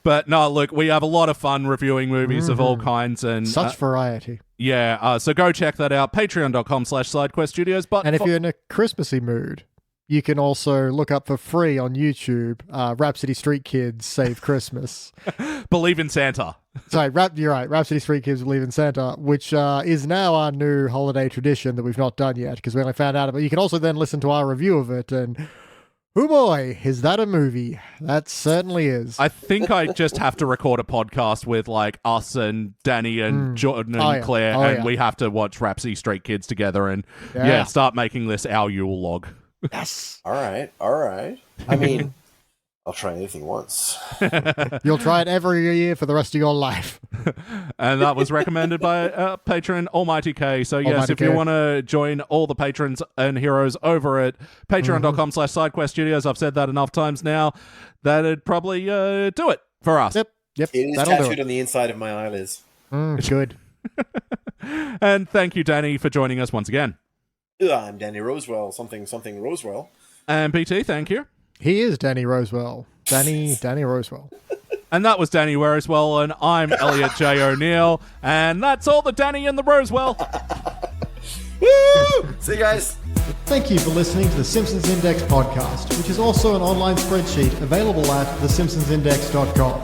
But no, look, we have a lot of fun reviewing movies of all kinds. And such variety. Yeah, so go check that out. Patreon.com/sidequeststudios. And if you're in a Christmassy mood, you can also look up for free on YouTube, Rhapsody Street Kids Save Christmas. Believe in Santa. Sorry, you're right. Rhapsody Street Kids Believe in Santa, which is now our new holiday tradition that we've not done yet because we only found out about it. You can also then listen to our review of it and... oh boy, is that a movie? That certainly is. I think I just have to record a podcast with like us and Danny and Jordan and Claire, and we have to watch Rhapsody Street Kids together and start making this our Yule log. Yes. All right. I mean, I'll try anything once. You'll try it every year for the rest of your life. And that was recommended by patron AlmightyK. So yes, if you want to join all the patrons and heroes over at patreon.com/sidequeststudios, I've said that enough times now, that'd probably do it for us. Yep. It is tattooed on the inside of my eyelids. Good. And thank you, Danny, for joining us once again. I'm Danny Rosewell, something Rosewell. And PT, thank you. He is Danny Rosewell. Danny Rosewell. And that was Danny Rosewell, and I'm Elliot J. O'Neill, and that's all the Danny and the Rosewell. Woo! See you guys. Thank you for listening to the Simpsons Index podcast, which is also an online spreadsheet available at thesimpsonsindex.com.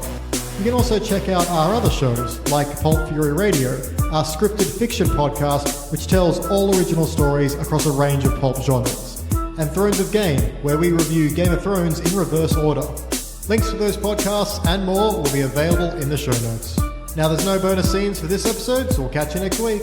You can also check out our other shows, like Pulp Fury Radio, our scripted fiction podcast, which tells all original stories across a range of pulp genres, and Thrones of Game, where we review Game of Thrones in reverse order. Links to those podcasts and more will be available in the show notes. Now, there's no bonus scenes for this episode, so we'll catch you next week.